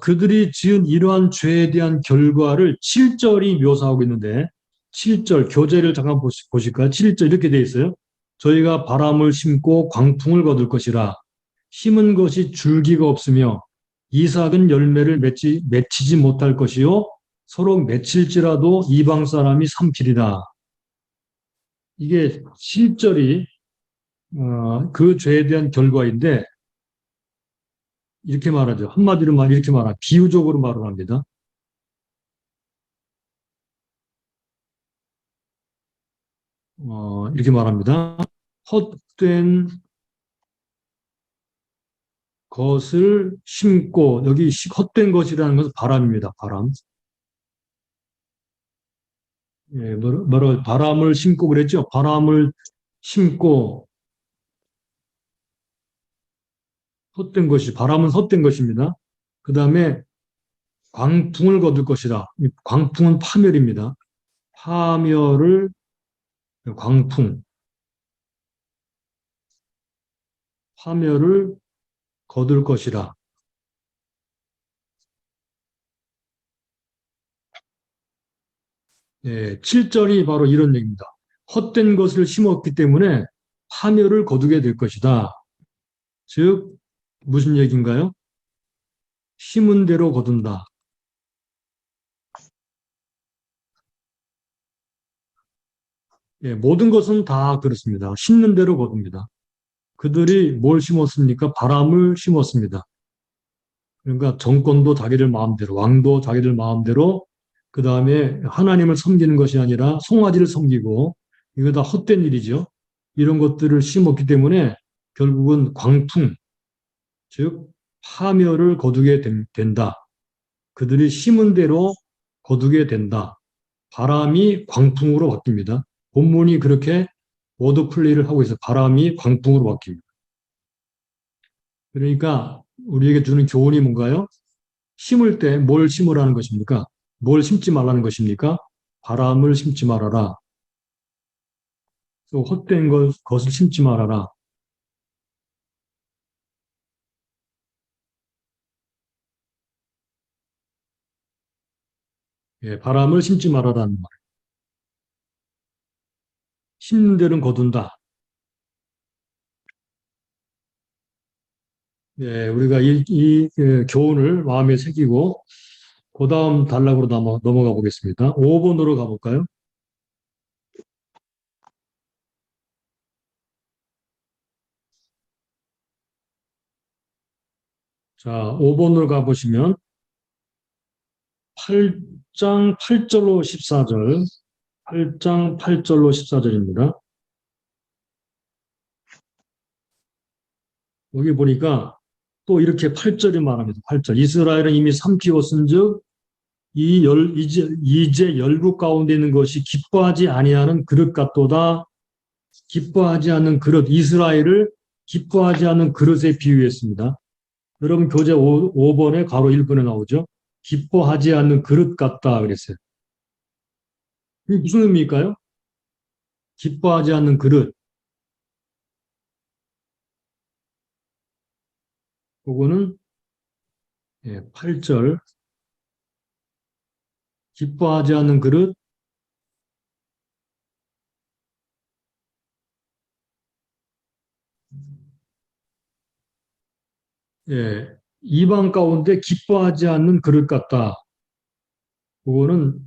그들이 지은 이러한 죄에 대한 결과를 7절이 묘사하고 있는데 7절 교재를 잠깐 보실까요? 7절 이렇게 되어 있어요. 저희가 바람을 심고 광풍을 거둘 것이라 심은 것이 줄기가 없으며 이삭은 열매를 맺히지 못할 것이요 서로 맺힐지라도 이방 사람이 삼키리라. 이게 7절이 그 죄에 대한 결과인데 이렇게 말하죠. 한마디로 말 이렇게 말합니다. 비유적으로 말을 합니다. 이렇게 말합니다. 헛된 것을 심고 여기 헛된 것이라는 것은 바람입니다. 바람. 예, 바람을 심고 그랬죠. 바람을 심고 헛된 것이 바람은 헛된 것입니다. 그 다음에 광풍을 거둘 것이라. 광풍은 파멸입니다. 파멸을 광풍, 파멸을 거둘 것이라. 예, 7절이 바로 이런 얘기입니다. 헛된 것을 심었기 때문에 파멸을 거두게 될 것이다. 즉 무슨 얘기인가요? 심은 대로 거둔다. 예, 모든 것은 다 그렇습니다. 심는 대로 거둡니다. 그들이 뭘 심었습니까? 바람을 심었습니다. 그러니까 정권도 자기들 마음대로, 왕도 자기들 마음대로, 그 다음에 하나님을 섬기는 것이 아니라 송아지를 섬기고, 이거 다 헛된 일이죠. 이런 것들을 심었기 때문에 결국은 광풍, 즉 파멸을 거두게 된다. 그들이 심은 대로 거두게 된다. 바람이 광풍으로 바뀝니다. 본문이 그렇게 워드 플레이를 하고 있어요. 바람이 광풍으로 바뀝니다. 그러니까 우리에게 주는 교훈이 뭔가요? 심을 때 뭘 심으라는 것입니까? 뭘 심지 말라는 것입니까? 바람을 심지 말아라. 또 헛된 것을 심지 말아라. 예, 바람을 심지 말아라는 말. 심는 데는 거둔다. 예, 우리가 이 교훈을 마음에 새기고 그 다음 단락으로 넘어가 보겠습니다. 5번으로 가볼까요? 자, 5번으로 가보시면 8장 8절로 14절, 8장 8절로 14절입니다. 여기 보니까 또 이렇게 8절이 말합니다. 8절. 이스라엘은 이미 삼키었은즉 이제 열국 가운데 있는 것이 기뻐하지 아니하는 그릇 같도다. 기뻐하지 않는 그릇, 이스라엘을 기뻐하지 않는 그릇에 비유했습니다. 여러분 교재 5번에 가로 1번에 나오죠. 기뻐하지 않는 그릇 같다 그랬어요. 이게 무슨 의미일까요? 기뻐하지 않는 그릇. 그거는 8절 기뻐하지 않는 그릇. 이방 가운데 기뻐하지 않는 그릇 같다. 그거는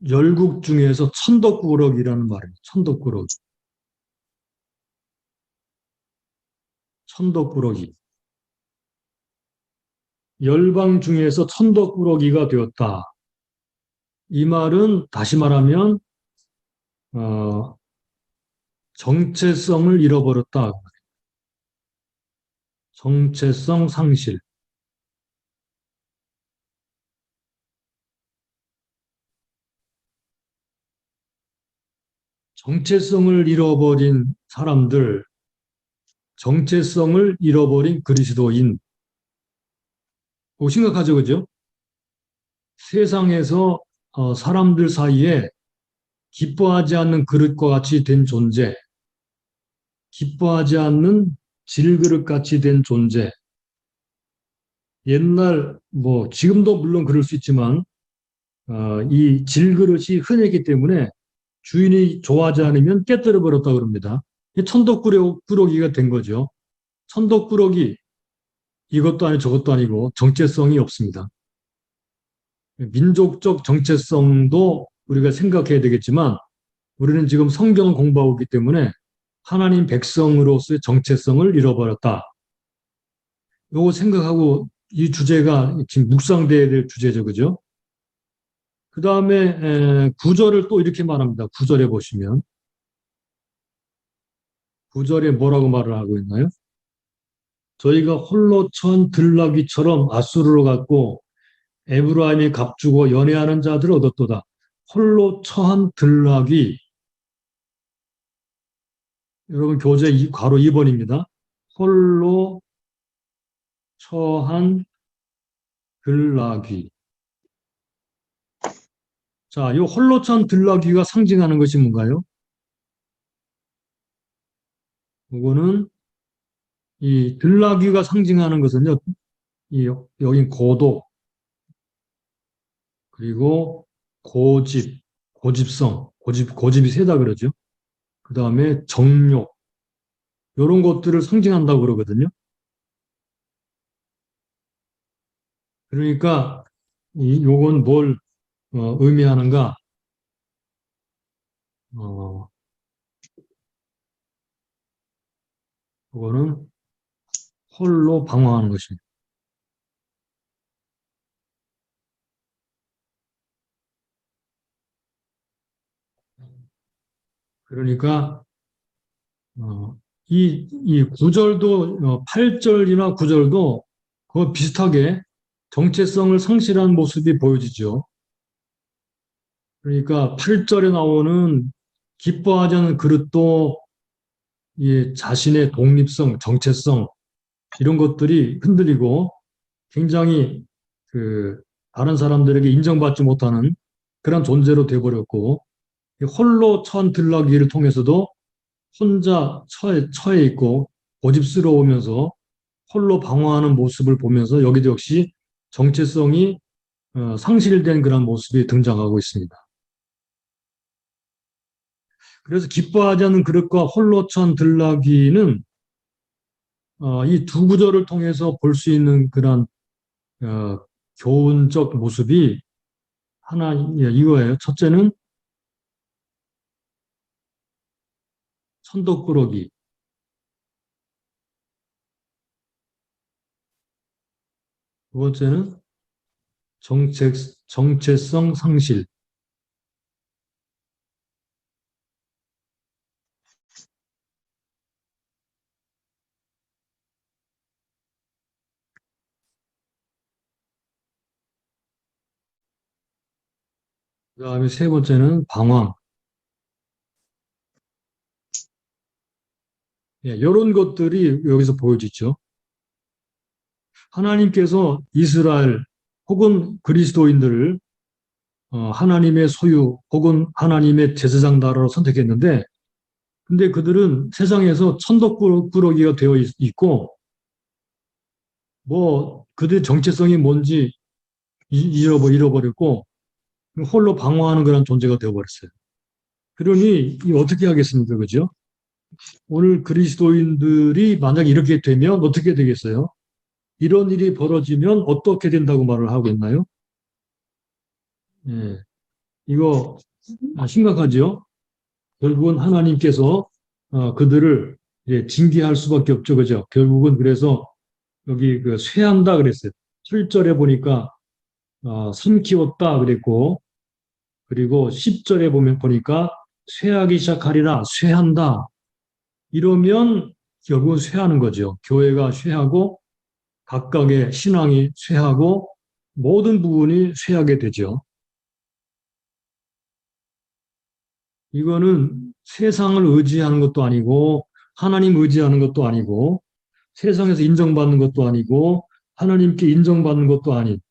열국 중에서 천덕꾸러기라는 말입니다. 천덕꾸러기. 천덕꾸러기. 열방 중에서 천덕꾸러기가 되었다. 이 말은 다시 말하면 어, 정체성을 잃어버렸다. 정체성 상실. 정체성을 잃어버린 사람들, 정체성을 잃어버린 그리스도인. 심각하죠, 그죠? 세상에서 사람들 사이에 기뻐하지 않는 그릇과 같이 된 존재, 기뻐하지 않는 질그릇 같이 된 존재. 옛날, 지금도 물론 그럴 수 있지만, 이 질그릇이 흔했기 때문에 주인이 좋아하지 않으면 깨뜨려 버렸다 그럽니다. 천덕꾸러기가 된 거죠. 천덕꾸러기, 이것도 아니고 저것도 아니고 정체성이 없습니다. 민족적 정체성도 우리가 생각해야 되겠지만, 우리는 지금 성경을 공부하고 있기 때문에 하나님 백성으로서의 정체성을 잃어버렸다. 요거 생각하고 이 주제가 지금 묵상돼야 될 주제죠. 그죠? 그 다음에 구절을 또 이렇게 말합니다. 구절에 보시면 구절에 뭐라고 말을 하고 있나요? 저희가 홀로 처한 들나귀처럼 아수르로 갔고 에브라임이 값주고 연애하는 자들을 얻었도다. 홀로 처한 들나귀. 여러분 교재 괄호 2번입니다. 홀로 처한 들나귀. 자, 이 홀로 처한 들나귀가 상징하는 것이 뭔가요? 이거는 이 들나귀가 상징하는 것은요, 여긴 고독, 그리고 고집이 세다 그러죠. 그 다음에 정욕, 이런 것들을 상징한다고 그러거든요. 그러니까 요건 뭘 의미하는가? 어, 그거는 홀로 방황하는 것입니다. 그러니까 이 구절도 8절이나 9절도 그거 비슷하게 정체성을 상실한 모습이 보여지죠. 그러니까 8절에 나오는 기뻐하지 않는 그릇도 이 자신의 독립성, 정체성 이런 것들이 흔들리고 굉장히 그 다른 사람들에게 인정받지 못하는 그런 존재로 되어버렸고 홀로 처한 들나귀를 통해서도 혼자 처해 있고 고집스러우면서 홀로 방황하는 모습을 보면서 여기도 역시 정체성이 상실된 그런 모습이 등장하고 있습니다. 그래서 기뻐하지 않는 그릇과 홀로 처한 들나귀는 이 두 구절을 통해서 볼 수 있는 그런 어, 교훈적 모습이 하나 이거예요. 첫째는 천덕꾸러기, 두 번째는 정체, 정체성 상실. 그 다음에 세 번째는 방황. 이런 것들이 여기서 보여지죠. 하나님께서 이스라엘 혹은 그리스도인들을 하나님의 소유 혹은 하나님의 제사장 나라로 선택했는데, 근데 그들은 세상에서 천덕꾸러기가 되어 있고, 뭐 그들의 정체성이 뭔지 잃어버렸고 홀로 방황하는 그런 존재가 되어버렸어요. 그러니 어떻게 하겠습니까, 그죠? 오늘 그리스도인들이 만약 이렇게 되면 어떻게 되겠어요? 이런 일이 벌어지면 어떻게 된다고 말을 하고 있나요? 예, 이거 심각하죠? 결국은 하나님께서 그들을 이제 징계할 수밖에 없죠, 그죠? 결국은 그래서 여기 그 쇠한다 그랬어요. 7절에 보니까 삼키웠다 그랬고, 그리고 10절에 보니까 쇠하기 시작하리라, 쇠한다. 이러면 결국은 쇠하는 거죠. 교회가 쇠하고 각각의 신앙이 쇠하고 모든 부분이 쇠하게 되죠. 이거는 세상을 의지하는 것도 아니고 하나님 의지하는 것도 아니고 세상에서 인정받는 것도 아니고 하나님께 인정받는 것도 아닌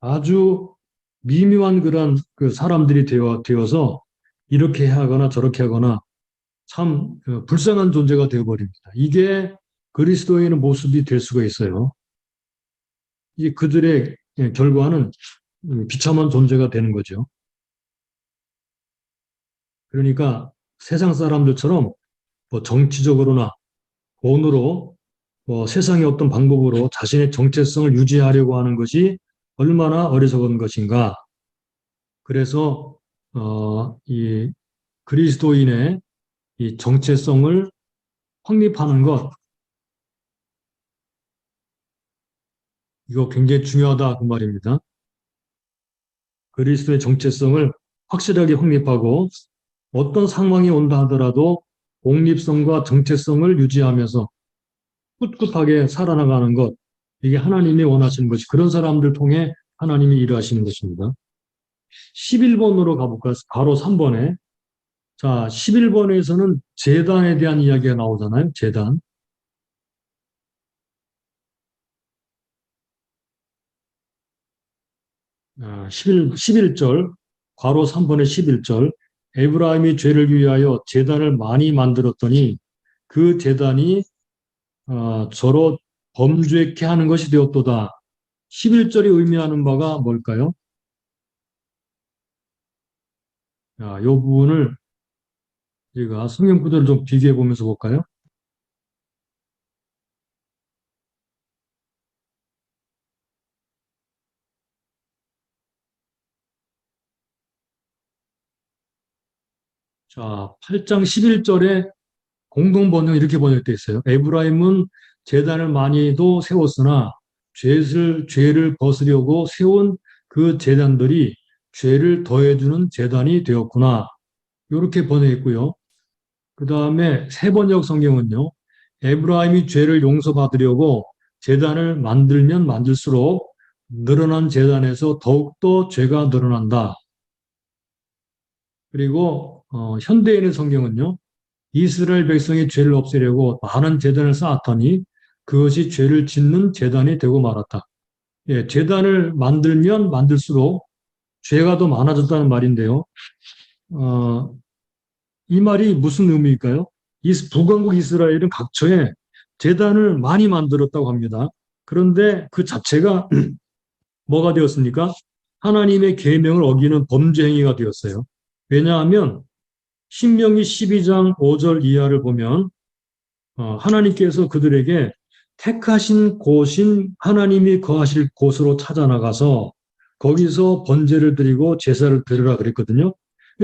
아주 미묘한 그런 그 사람들이 되어서 이렇게 하거나 저렇게 하거나 참 불쌍한 존재가 되어버립니다. 이게 그리스도인의 모습이 될 수가 있어요. 이 그들의 결과는 비참한 존재가 되는 거죠. 그러니까 세상 사람들처럼 뭐 정치적으로나 돈으로 뭐 세상의 어떤 방법으로 자신의 정체성을 유지하려고 하는 것이 얼마나 어리석은 것인가. 그래서 이 그리스도인의 이 정체성을 확립하는 것, 이거 굉장히 중요하다 그 말입니다. 그리스도의 정체성을 확실하게 확립하고 어떤 상황이 온다 하더라도 독립성과 정체성을 유지하면서 꿋꿋하게 살아나가는 것, 이게 하나님이 원하시는 것이 그런 사람들 통해 하나님이 일하시는 것입니다. 11번으로 가볼까요? 바로 3번에. 자, 11번에서는 제단에 대한 이야기가 나오잖아요. 제단. 11절, 괄호 3번의 11절. 에브라임이 죄를 위하여 제단을 많이 만들었더니 그 제단이 저로 범죄케 하는 것이 되었도다. 11절이 의미하는 바가 뭘까요? 이 부분을 제가 성경 구절을 좀 비교해 보면서 볼까요? 자, 8장 11절에 공동 번역 이렇게 번역되어 있어요. 에브라임은 제단을 많이도 세웠으나 죄를 벗으려고 세운 그 제단들이 죄를 더해주는 제단이 되었구나. 이렇게 번역했고요. 그 다음에 새 번역 성경은요. 에브라임이 죄를 용서받으려고 제단을 만들면 만들수록 늘어난 제단에서 더욱더 죄가 늘어난다. 그리고 현대인의 성경은요. 이스라엘 백성이 죄를 없애려고 많은 제단을 쌓았더니 그것이 죄를 짓는 제단이 되고 말았다. 예, 제단을 만들면 만들수록 죄가 더 많아졌다는 말인데요. 이 말이 무슨 의미일까요? 북왕국 이스라엘은 각처에 제단을 많이 만들었다고 합니다. 그런데 그 자체가 뭐가 되었습니까? 하나님의 계명을 어기는 범죄 행위가 되었어요. 왜냐하면 신명기 12장 5절 이하를 보면 하나님께서 그들에게 택하신 곳인 하나님이 거하실 곳으로 찾아 나가서 거기서 번제를 드리고 제사를 드리라 그랬거든요.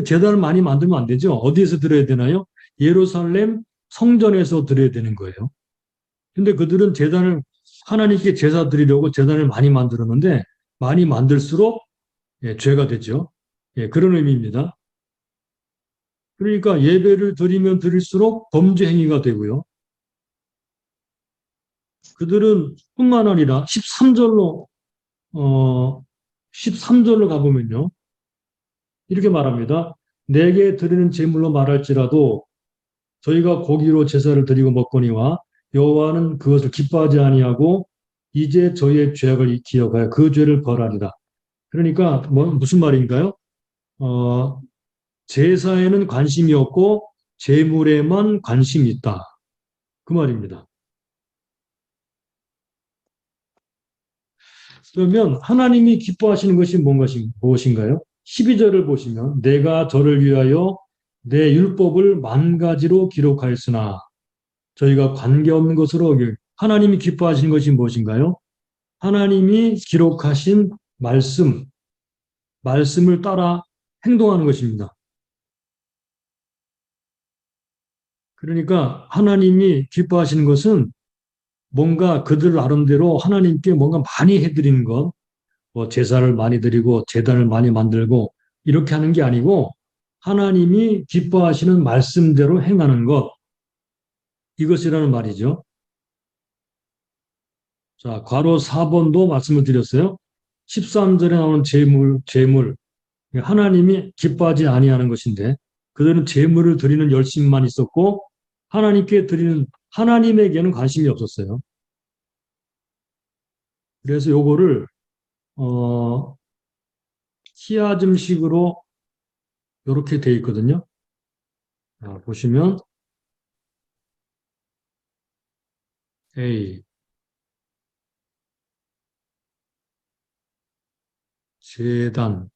제단을 많이 만들면 안 되죠. 어디에서 드려야 되나요? 예루살렘 성전에서 드려야 되는 거예요. 근데 그들은 제단을 하나님께 제사 드리려고 제단을 많이 만들었는데 많이 만들수록 죄가 되죠. 그런 의미입니다. 그러니까 예배를 드리면 드릴수록 범죄 행위가 되고요. 그들은 뿐만 아니라 13절로 가보면요. 이렇게 말합니다. 내게 드리는 제물로 말할지라도 저희가 고기로 제사를 드리고 먹거니와 여호와는 그것을 기뻐하지 아니하고 이제 저희의 죄악을 기억하여 그 죄를 벌하리라. 그러니까 무슨 말인가요? 제사에는 관심이 없고 제물에만 관심이 있다. 그 말입니다. 그러면 하나님이 기뻐하시는 것이 무엇인가요? 12절을 보시면 내가 저를 위하여 내 율법을 만 가지로 기록하였으나 저희가 관계없는 것으로 하나님이 기뻐하시는 것이 무엇인가요? 하나님이 기록하신 말씀을 따라 행동하는 것입니다. 그러니까 하나님이 기뻐하시는 것은 뭔가 그들 나름대로 하나님께 뭔가 많이 해드리는 것, 뭐 제사를 많이 드리고 제단을 많이 만들고 이렇게 하는 게 아니고 하나님이 기뻐하시는 말씀대로 행하는 것, 이것이라는 말이죠. 자, 괄호 4번도 말씀을 드렸어요. 13절에 나오는 제물, 하나님이 기뻐하지 아니하는 것인데 그들은 제물을 드리는 열심만 있었고 하나님에게는 관심이 없었어요. 그래서 요거를 키아즘식으로 이렇게 돼 있거든요. 자, 보시면 A 제단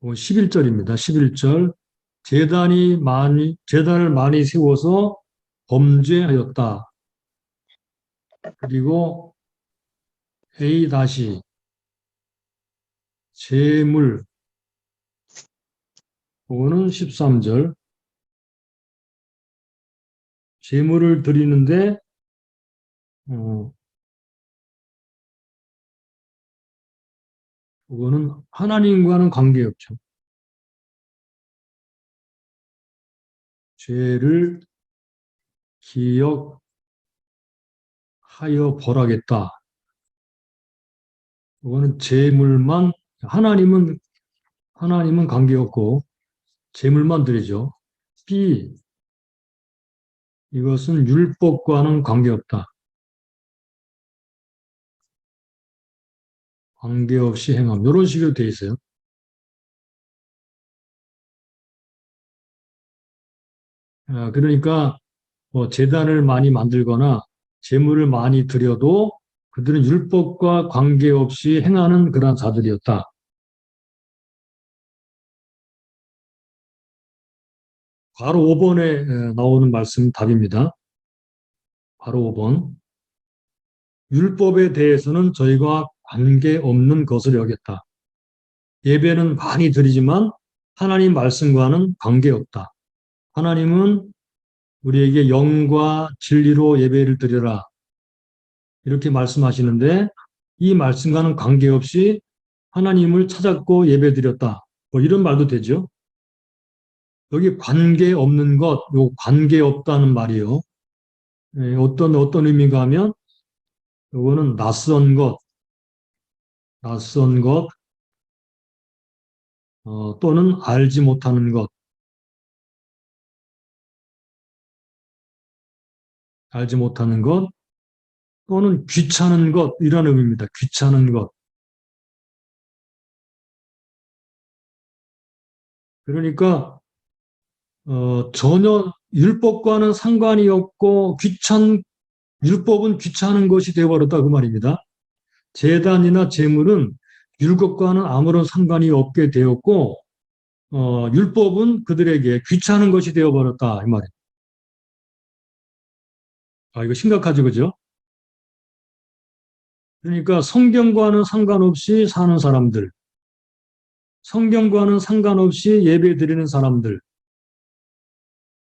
11절입니다. 11절 제단을 많이 세워서 범죄하였다. 그리고 A 다시 제물, 그거는 13절 제물을 드리는데 그거는 하나님과는 관계없죠. 죄를 기억하여 벌하겠다. 그거는 제물만, 하나님은 관계없고 제물만 드리죠. B, 이것은 율법과는 관계없다. 관계없이 행함. 이런 식으로 되어 있어요. 그러니까 제단을 많이 만들거나 제물을 많이 드려도 그들은 율법과 관계없이 행하는 그런 자들이었다. 바로 5번에 나오는 말씀 답입니다. 바로 5번. 율법에 대해서는 저희가 관계없는 것을 여겼다. 예배는 많이 드리지만 하나님 말씀과는 관계없다. 하나님은 우리에게 영과 진리로 예배를 드려라. 이렇게 말씀하시는데 이 말씀과는 관계없이 하나님을 찾았고 예배 드렸다. 뭐 이런 말도 되죠. 여기 관계없는 것, 요 관계없다는 말이요. 어떤 의미가 하면 요거는 낯선 것, 또는 알지 못하는 것, 또는 귀찮은 것, 이런 의미입니다. 귀찮은 것. 그러니까 전혀 율법과는 상관이 없고 율법은 귀찮은 것이 되어버렸다 그 말입니다. 제단이나 제물은 율법과는 아무런 상관이 없게 되었고 율법은 그들에게 귀찮은 것이 되어버렸다 이 말이에요. 이거 심각하죠, 그죠? 그러니까 성경과는 상관없이 사는 사람들, 성경과는 상관없이 예배 드리는 사람들,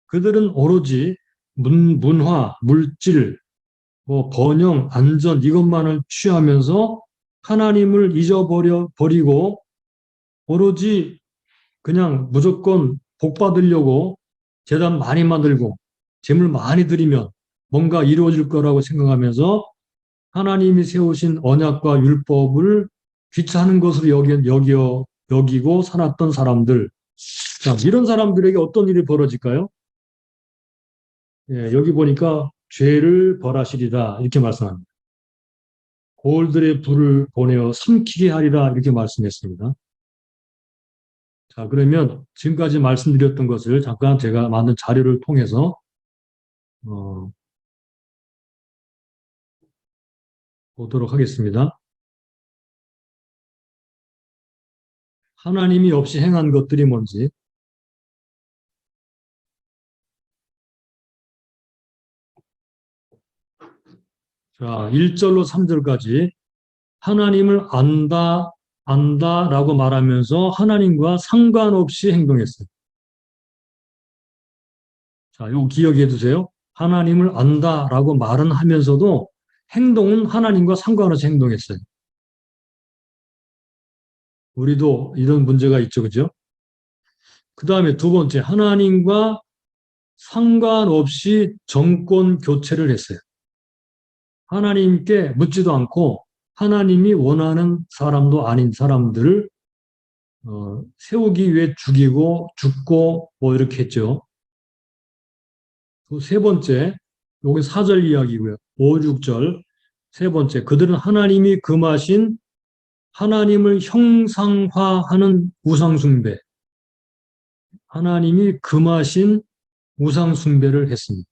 그들은 오로지 문화, 물질, 번영, 안전 이것만을 취하면서 하나님을 버리고 오로지 그냥 무조건 복 받으려고 제단 많이 만들고 재물 많이 드리면 뭔가 이루어질 거라고 생각하면서 하나님이 세우신 언약과 율법을 귀찮은 것으로 여겨 여기고 살았던 사람들. 자, 이런 사람들에게 어떤 일이 벌어질까요? 예, 여기 보니까 죄를 벌하시리라 이렇게 말씀합니다. 고을들의 불을 보내어 삼키게 하리라 이렇게 말씀했습니다. 자, 그러면 지금까지 말씀드렸던 것을 잠깐 제가 만든 자료를 통해서 보도록 하겠습니다. 하나님이 없이 행한 것들이 뭔지. 자, 1절로 3절까지 하나님을 안다라고 말하면서 하나님과 상관없이 행동했어요. 자, 이거 기억해 두세요. 하나님을 안다라고 말은 하면서도 행동은 하나님과 상관없이 행동했어요. 우리도 이런 문제가 있죠, 그죠? 그 다음에 두 번째, 하나님과 상관없이 정권 교체를 했어요. 하나님께 묻지도 않고 하나님이 원하는 사람도 아닌 사람들을 세우기 위해 죽이고 죽고 뭐 이렇게 했죠. 또 세 번째, 여기 4절 이야기고요. 5, 6절. 세 번째, 그들은 하나님이 금하신 하나님을 형상화하는 우상숭배. 하나님이 금하신 우상숭배를 했습니다.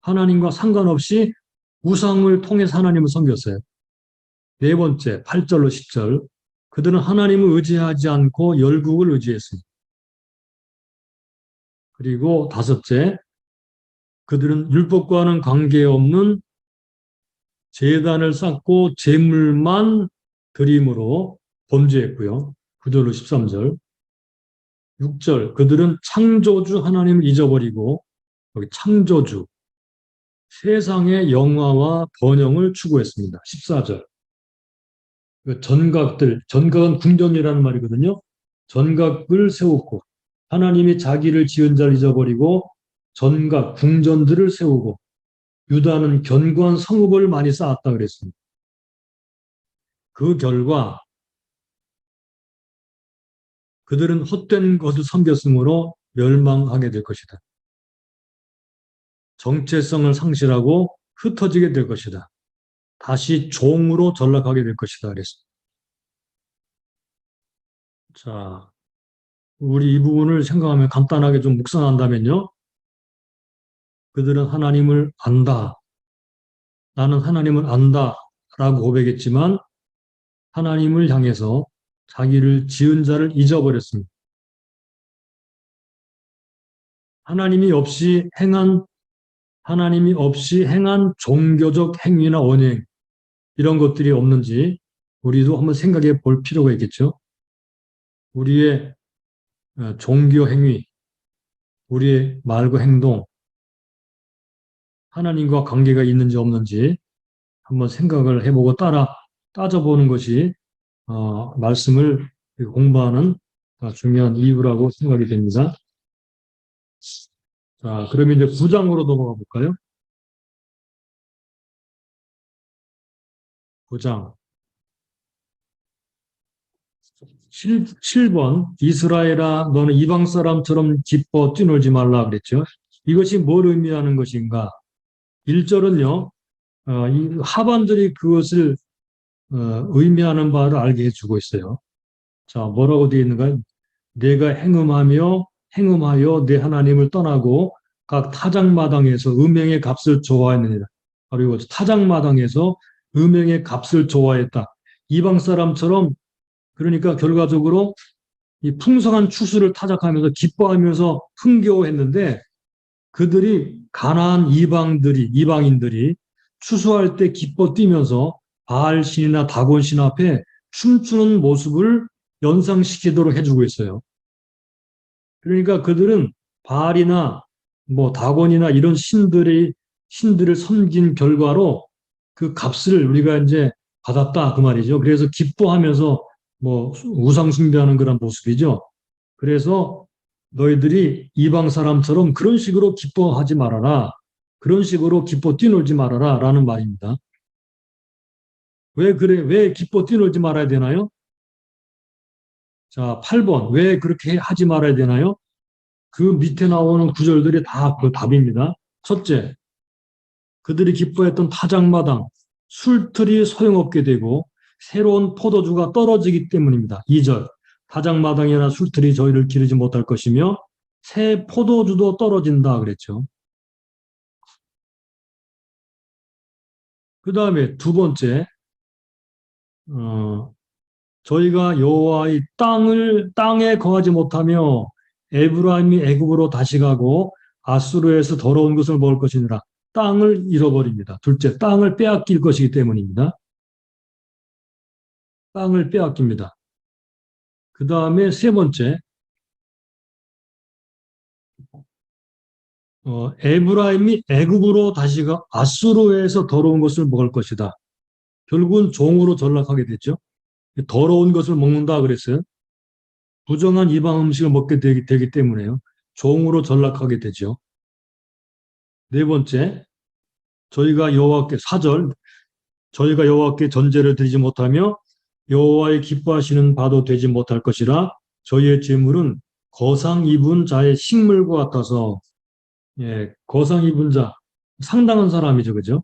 하나님과 상관없이 우상을 통해서 하나님을 섬겼어요. 네 번째, 8절로 10절. 그들은 하나님을 의지하지 않고 열국을 의지했습니다. 그리고 다섯째, 그들은 율법과는 관계없는 제단을 쌓고 제물만 드림으로 범죄했고요. 9절로 13절. 6절, 그들은 창조주 하나님을 잊어버리고 여기 창조주, 세상의 영화와 번영을 추구했습니다. 14절. 전각은 궁전이라는 말이거든요. 전각을 세웠고 하나님이 자기를 지은 자를 잊어버리고 전각, 궁전들을 세우고 유다는 견고한 성읍을 많이 쌓았다 그랬습니다. 그 결과 그들은 헛된 것을 섬겼으므로 멸망하게 될 것이다. 정체성을 상실하고 흩어지게 될 것이다. 다시 종으로 전락하게 될 것이다 그랬습니다. 자, 우리 이 부분을 생각하면 간단하게 좀 묵상한다면요. 그들은 하나님을 안다. 나는 하나님을 안다. 라고 고백했지만 하나님을 향해서 자기를 지은 자를 잊어버렸습니다. 하나님이 없이 행한 종교적 행위나 언행, 이런 것들이 없는지 우리도 한번 생각해 볼 필요가 있겠죠. 우리의 종교 행위, 우리의 말과 행동, 하나님과 관계가 있는지 없는지 한번 생각을 해보고 따져보는 것이 말씀을 공부하는 중요한 이유라고 생각이 됩니다. 자, 그러면 이제 9장으로 넘어가 볼까요? 9장. 7번, 이스라엘아, 너는 이방 사람처럼 기뻐 뛰놀지 말라 그랬죠. 이것이 뭘 의미하는 것인가? 1절은요, 이 하반절이 그것을 의미하는 바를 알게 해주고 있어요. 자, 뭐라고 되어 있는가? 내가 행음하여 내 하나님을 떠나고 각 타작마당에서 음행의 값을 좋아했느니라. 그리고 타작마당에서 음행의 값을 좋아했다. 이방 사람처럼, 그러니까 결과적으로 이 풍성한 추수를 타작하면서 기뻐하면서 흥겨워했는데, 그들이 가나안 이방인들이 추수할 때 기뻐 뛰면서 바알 신이나 다곤 신 앞에 춤추는 모습을 연상시키도록 해주고 있어요. 그러니까 그들은 바알이나 뭐 다곤이나 이런 신들을 섬긴 결과로 그 값을 우리가 이제 받았다 그 말이죠. 그래서 기뻐하면서 뭐 우상 숭배하는 그런 모습이죠. 그래서 너희들이 이방 사람처럼 그런 식으로 기뻐하지 말아라. 그런 식으로 기뻐 뛰놀지 말아라 라는 말입니다. 왜 기뻐 뛰놀지 말아야 되나요? 자, 8번. 왜 그렇게 하지 말아야 되나요? 그 밑에 나오는 구절들이 다 그 답입니다. 첫째, 그들이 기뻐했던 타작마당, 술틀이 소용없게 되고 새로운 포도주가 떨어지기 때문입니다. 2절, 타작마당이나 술틀이 저희를 기르지 못할 것이며 새 포도주도 떨어진다 그랬죠. 그 다음에 두 번째, 저희가 여호와의 땅에 거하지 못하며 에브라임이 애굽으로 다시 가고 아수르에서 더러운 것을 먹을 것이니라. 땅을 잃어버립니다. 둘째, 땅을 빼앗길 것이기 때문입니다. 땅을 빼앗깁니다. 그 다음에 세 번째, 에브라임이 애굽으로 다시 가 아수르에서 더러운 것을 먹을 것이다. 결국은 종으로 전락하게 됐죠. 더러운 것을 먹는다 그랬어요. 부정한 이방 음식을 먹게 되기 때문에요. 종으로 전락하게 되죠. 네 번째, 저희가 여호와께 4절, 저희가 여호와께 전제를 드리지 못하며 여호와의 기뻐하시는 바도 되지 못할 것이라 저희의 재물은 거상 입은 자의 식물과 같아서 예, 거상 입은 자 상당한 사람이죠, 그죠?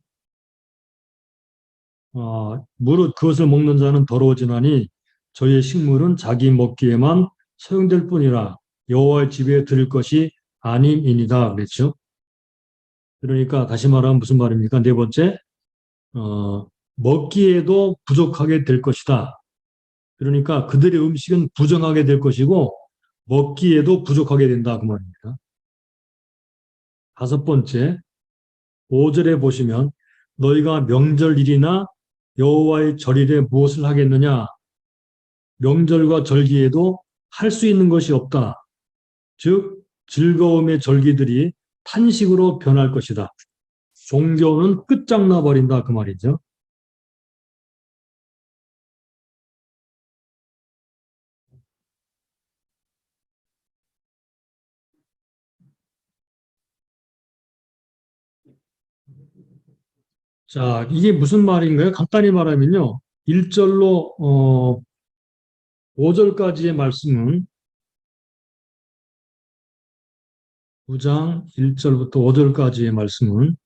무릇 그것을 먹는 자는 더러워지나니 저희의 식물은 자기 먹기에만 소용될 뿐이라 여호와의 집에 드릴 것이 아님이니라 그랬죠. 그러니까 다시 말하면 무슨 말입니까? 네 번째, 먹기에도 부족하게 될 것이다. 그러니까 그들의 음식은 부정하게 될 것이고 먹기에도 부족하게 된다 그 말입니다. 다섯 번째, 5절에 보시면 너희가 명절일이나 여호와의 절일에 무엇을 하겠느냐? 명절과 절기에도 할 수 있는 것이 없다. 즉 즐거움의 절기들이 탄식으로 변할 것이다. 종교는 끝장나 버린다 그 말이죠. 자, 이게 무슨 말인가요? 간단히 말하면요. 1절로 5절까지의 말씀은 9장 1절부터 5절까지의 말씀은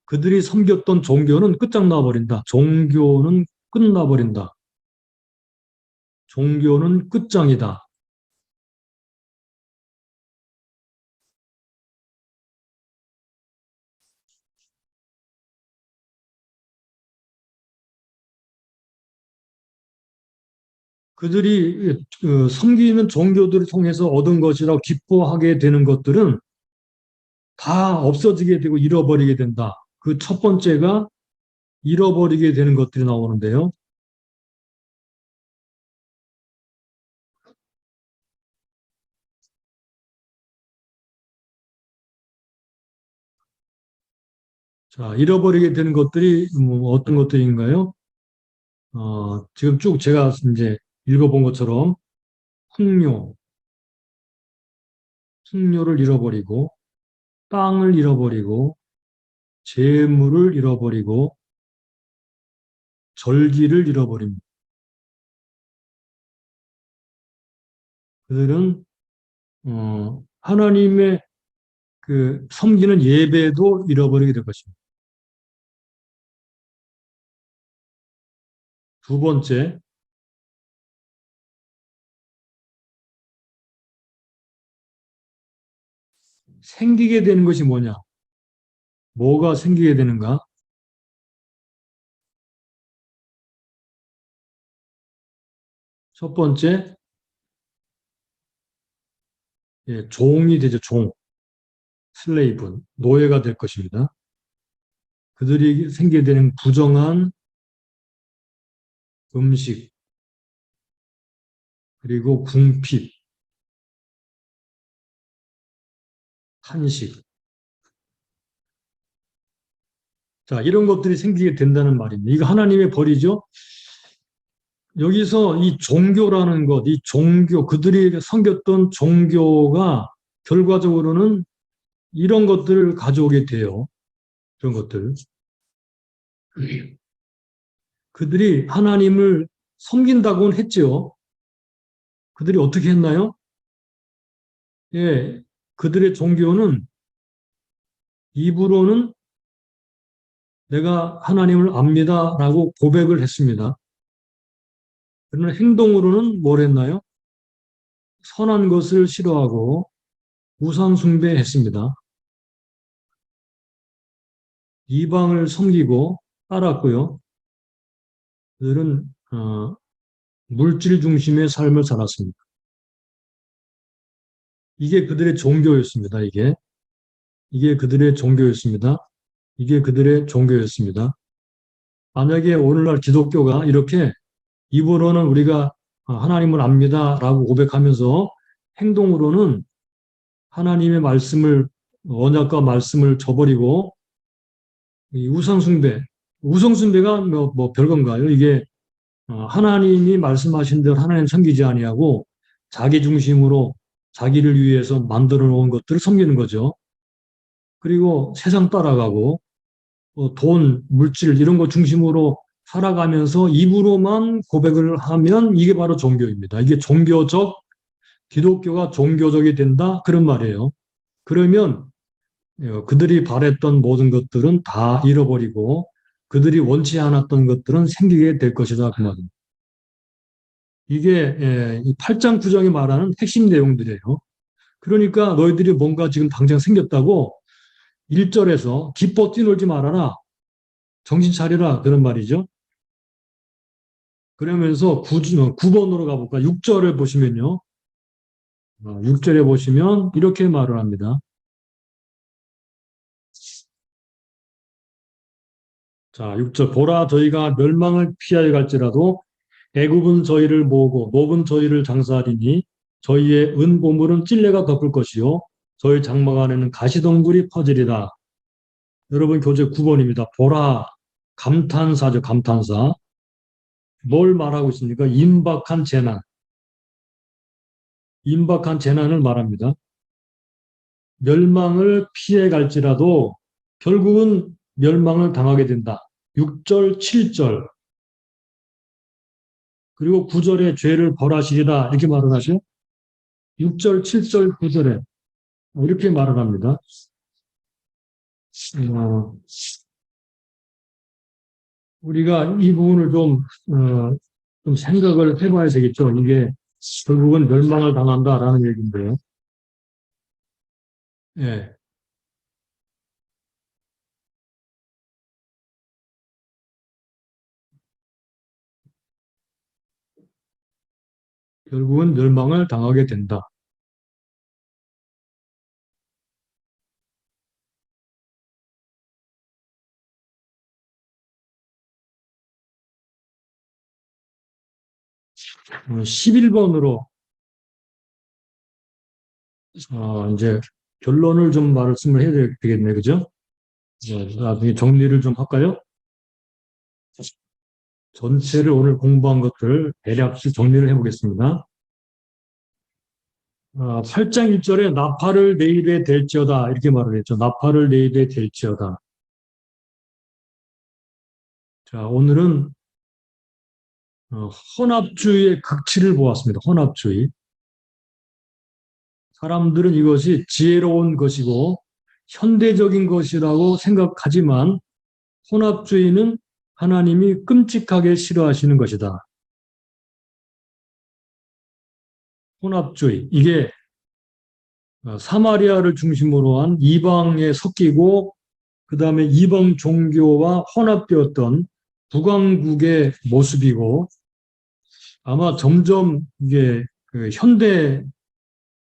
그들이 섬겼던 종교는 끝장나 버린다. 종교는 끝나버린다. 종교는 끝장이다. 그들이 섬기는 종교들을 통해서 얻은 것이라고 기뻐하게 되는 것들은 다 없어지게 되고 잃어버리게 된다. 그 첫 번째가 잃어버리게 되는 것들이 나오는데요. 자, 잃어버리게 되는 것들이 어떤 것들인가요? 지금 쭉 제가 이제 읽어본 것처럼 풍요, 풍요를 잃어버리고 땅을 잃어버리고 재물을 잃어버리고 절기를 잃어버립니다. 그들은 하나님의 그 섬기는 예배도 잃어버리게 될 것입니다. 두 번째, 생기게 되는 것이 뭐냐? 뭐가 생기게 되는가? 첫 번째, 예, 종이 되죠, 종. 슬레이브, 노예가 될 것입니다. 그들이 생기게 되는 부정한 음식, 그리고 궁핍, 한식. 자, 이런 것들이 생기게 된다는 말입니다. 이거 하나님의 벌이죠? 여기서 이 종교라는 것, 이 종교, 그들이 섬겼던 종교가 결과적으로는 이런 것들을 가져오게 돼요. 그런 것들. 그들이 하나님을 섬긴다고는 했죠. 그들이 어떻게 했나요? 예, 그들의 종교는 입으로는 내가 하나님을 압니다라고 고백을 했습니다. 그러나 행동으로는 뭘 했나요? 선한 것을 싫어하고 우상 숭배했습니다. 이방을 섬기고 따랐고요. 그들은 물질 중심의 삶을 살았습니다. 이게 그들의 종교였습니다. 이게 그들의 종교였습니다. 이게 그들의 종교였습니다. 만약에 오늘날 기독교가 이렇게 입으로는 우리가 하나님을 압니다라고 고백하면서 행동으로는 하나님의 말씀을 언약과 말씀을 저버리고 이 우상숭배가 뭐 별건가요? 이게 하나님이 말씀하신 대로 하나님 섬기지 아니하고 자기 중심으로 자기를 위해서 만들어 놓은 것들을 섬기는 거죠. 그리고 세상 따라가고 돈, 물질 이런 거 중심으로 살아가면서 입으로만 고백을 하면 이게 바로 종교입니다. 이게 기독교가 종교적이 된다 그런 말이에요. 그러면 그들이 바랬던 모든 것들은 다 잃어버리고 그들이 원치 않았던 것들은 생기게 될 것이다 그 말입니다. 이게 이 8장 9장이 말하는 핵심 내용들이에요. 그러니까 너희들이 뭔가 지금 당장 생겼다고 1절에서 기뻐 뛰놀지 말아라. 정신 차리라 그런 말이죠. 그러면서 9번으로 가볼까? 6절을 보시면요. 6절에 보시면 이렇게 말을 합니다. 자, 6절 보라 저희가 멸망을 피하여 갈지라도 애굽은 저희를 모으고 노은 저희를 장사하리니 저희의 은보물은 찔레가 덮을 것이요 저희 장막 안에는 가시덩굴이 퍼지리라. 여러분 교재 9번입니다. 보라 감탄사죠. 감탄사. 뭘 말하고 있습니까? 임박한 재난을 말합니다. 멸망을 피해 갈지라도 결국은 멸망을 당하게 된다. 6절, 7절 그리고 9절에 죄를 벌하시리라 이렇게 말을 하죠. 6절, 7절, 9절에 이렇게 말을 합니다. 우리가 이 부분을 좀 생각을 해봐야 되겠죠. 이게 결국은 멸망을 당한다라는 얘기인데요. 예. 결국은 멸망을 당하게 된다. 어, 11번으로 이제 결론을 좀 말씀을 해야 되겠네, 그죠? 나중에 정리를 좀 할까요? 전체를 오늘 공부한 것들 대략씩 정리를 해보겠습니다. 8장 1절에 나팔을 내일에 댈지어다 이렇게 말을 했죠. 나팔을 내일에 댈지어다. 자, 오늘은 혼합주의의 극치를 보았습니다. 혼합주의. 사람들은 이것이 지혜로운 것이고 현대적인 것이라고 생각하지만 혼합주의는 하나님이 끔찍하게 싫어하시는 것이다. 혼합주의. 이게 사마리아를 중심으로 한 이방에 섞이고 그 다음에 이방 종교와 혼합되었던 북왕국의 모습이고 아마 점점 이게 그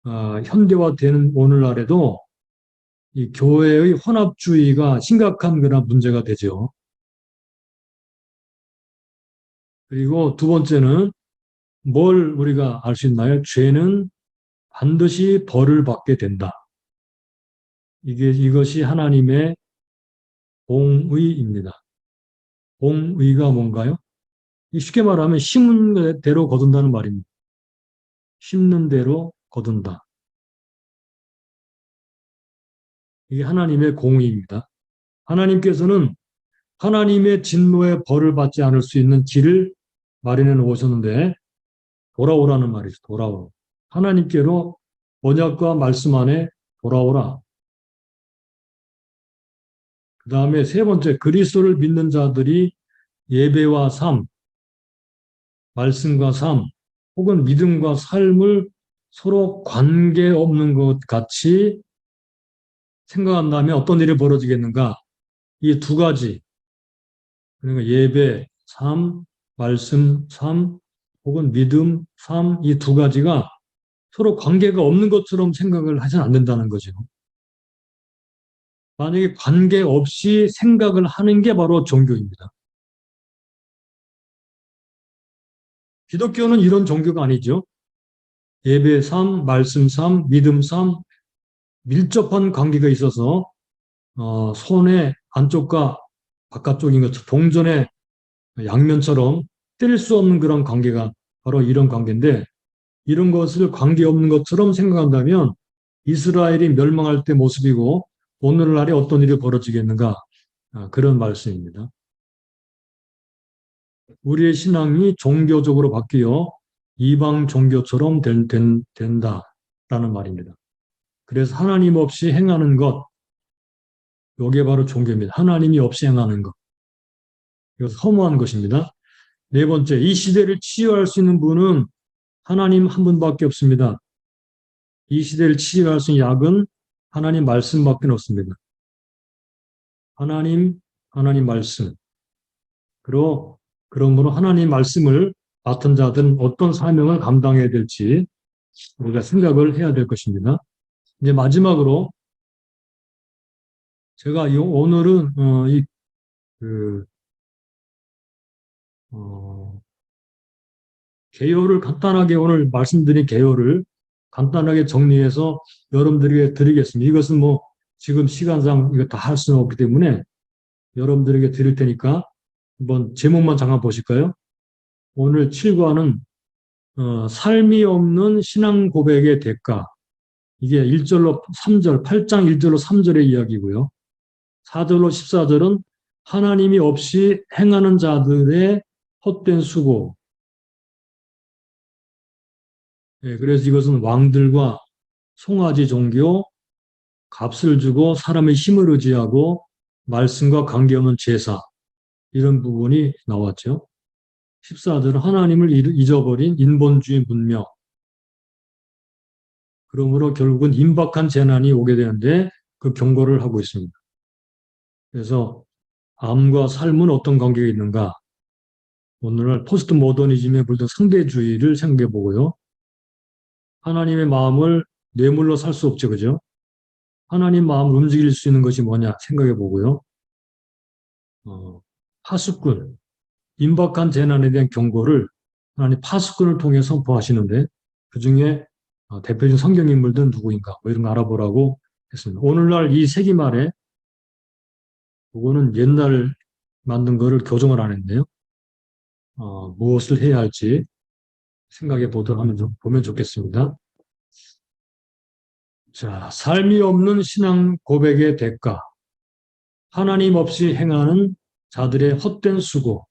현대화되는 오늘날에도 이 교회의 혼합주의가 심각한 그런 문제가 되죠. 그리고 두 번째는 뭘 우리가 알 수 있나요? 죄는 반드시 벌을 받게 된다. 이것이 하나님의 공의입니다. 공의가 뭔가요? 쉽게 말하면 심은 대로 거둔다는 말입니다. 심는 대로 거둔다. 이게 하나님의 공의입니다. 하나님께서는 하나님의 진노의 벌을 받지 않을 수 있는 길을 마련해 놓으셨는데 돌아오라는 말이죠. 돌아오. 하나님께로 언약과 말씀 안에 돌아오라. 그 다음에 세 번째, 그리스도를 믿는 자들이 예배와 삶, 말씀과 삶, 혹은 믿음과 삶을 서로 관계없는 것 같이 생각한다면 어떤 일이 벌어지겠는가? 이 두 가지, 그러니까 예배, 삶, 말씀, 삶, 혹은 믿음, 삶, 이 두 가지가 서로 관계가 없는 것처럼 생각을 하지는 않는다는 거죠. 만약에 관계없이 생각을 하는 게 바로 종교입니다. 기독교는 이런 종교가 아니죠. 예배 삶, 말씀 삶, 믿음 삶, 밀접한 관계가 있어서 손의 안쪽과 바깥쪽인 것처럼 동전의 양면처럼 뗄 수 없는 그런 관계가 바로 이런 관계인데, 이런 것을 관계없는 것처럼 생각한다면 이스라엘이 멸망할 때 모습이고 오늘날에 어떤 일이 벌어지겠는가, 그런 말씀입니다. 우리의 신앙이 종교적으로 바뀌어 이방 종교처럼 된다라는 말입니다. 그래서 하나님 없이 행하는 것, 이게 바로 종교입니다. 하나님이 없이 행하는 것. 이것은 허무한 것입니다. 네 번째, 이 시대를 치유할 수 있는 분은 하나님 한 분밖에 없습니다. 이 시대를 치유할 수 있는 약은 하나님 말씀밖에 없습니다. 하나님 말씀. 그러므로 하나님 말씀을 맡은 자들은 어떤 사명을 감당해야 될지 우리가 생각을 해야 될 것입니다. 이제 마지막으로 제가 오늘은 개요를 간단하게, 오늘 말씀드린 개요를 간단하게 정리해서 여러분들에게 드리겠습니다. 이것은 뭐 지금 시간상 이거 다 할 수는 없기 때문에 여러분들에게 드릴 테니까 한번 제목만 잠깐 보실까요? 오늘 7과는 삶이 없는 신앙 고백의 대가. 이게 1절로 3절, 8장 1절로 3절의 이야기고요. 4절로 14절은 하나님이 없이 행하는 자들의 헛된 수고. 예, 그래서 이것은 왕들과 송아지 종교, 값을 주고 사람의 힘을 의지하고 말씀과 관계없는 제사, 이런 부분이 나왔죠. 14절은 하나님을 잊어버린 인본주의 문명. 그러므로 결국은 임박한 재난이 오게 되는데 그 경고를 하고 있습니다. 그래서 암과 삶은 어떤 관계가 있는가? 오늘날 포스트 모더니즘에 물든 상대주의를 생각해 보고요. 하나님의 마음을 뇌물로 살 수 없죠, 그죠? 하나님 마음을 움직일 수 있는 것이 뭐냐 생각해 보고요. 파수꾼, 임박한 재난에 대한 경고를 하나님 파수꾼을 통해 선포하시는데 그 중에 대표적인 성경 인물들은 누구인가, 뭐 이런 거 알아보라고 했습니다. 오늘날 이 세기 말에, 그거는 옛날 만든 거를 교정을 안 했네요. 무엇을 해야 할지 생각해 보도록 보면 좋겠습니다. 자, 삶이 없는 신앙 고백의 대가. 하나님 없이 행하는 자들의 헛된 수고.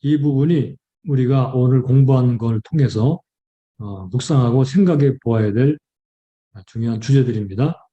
이 부분이 우리가 오늘 공부한 걸 통해서 묵상하고 생각해 보아야 될 중요한 주제들입니다.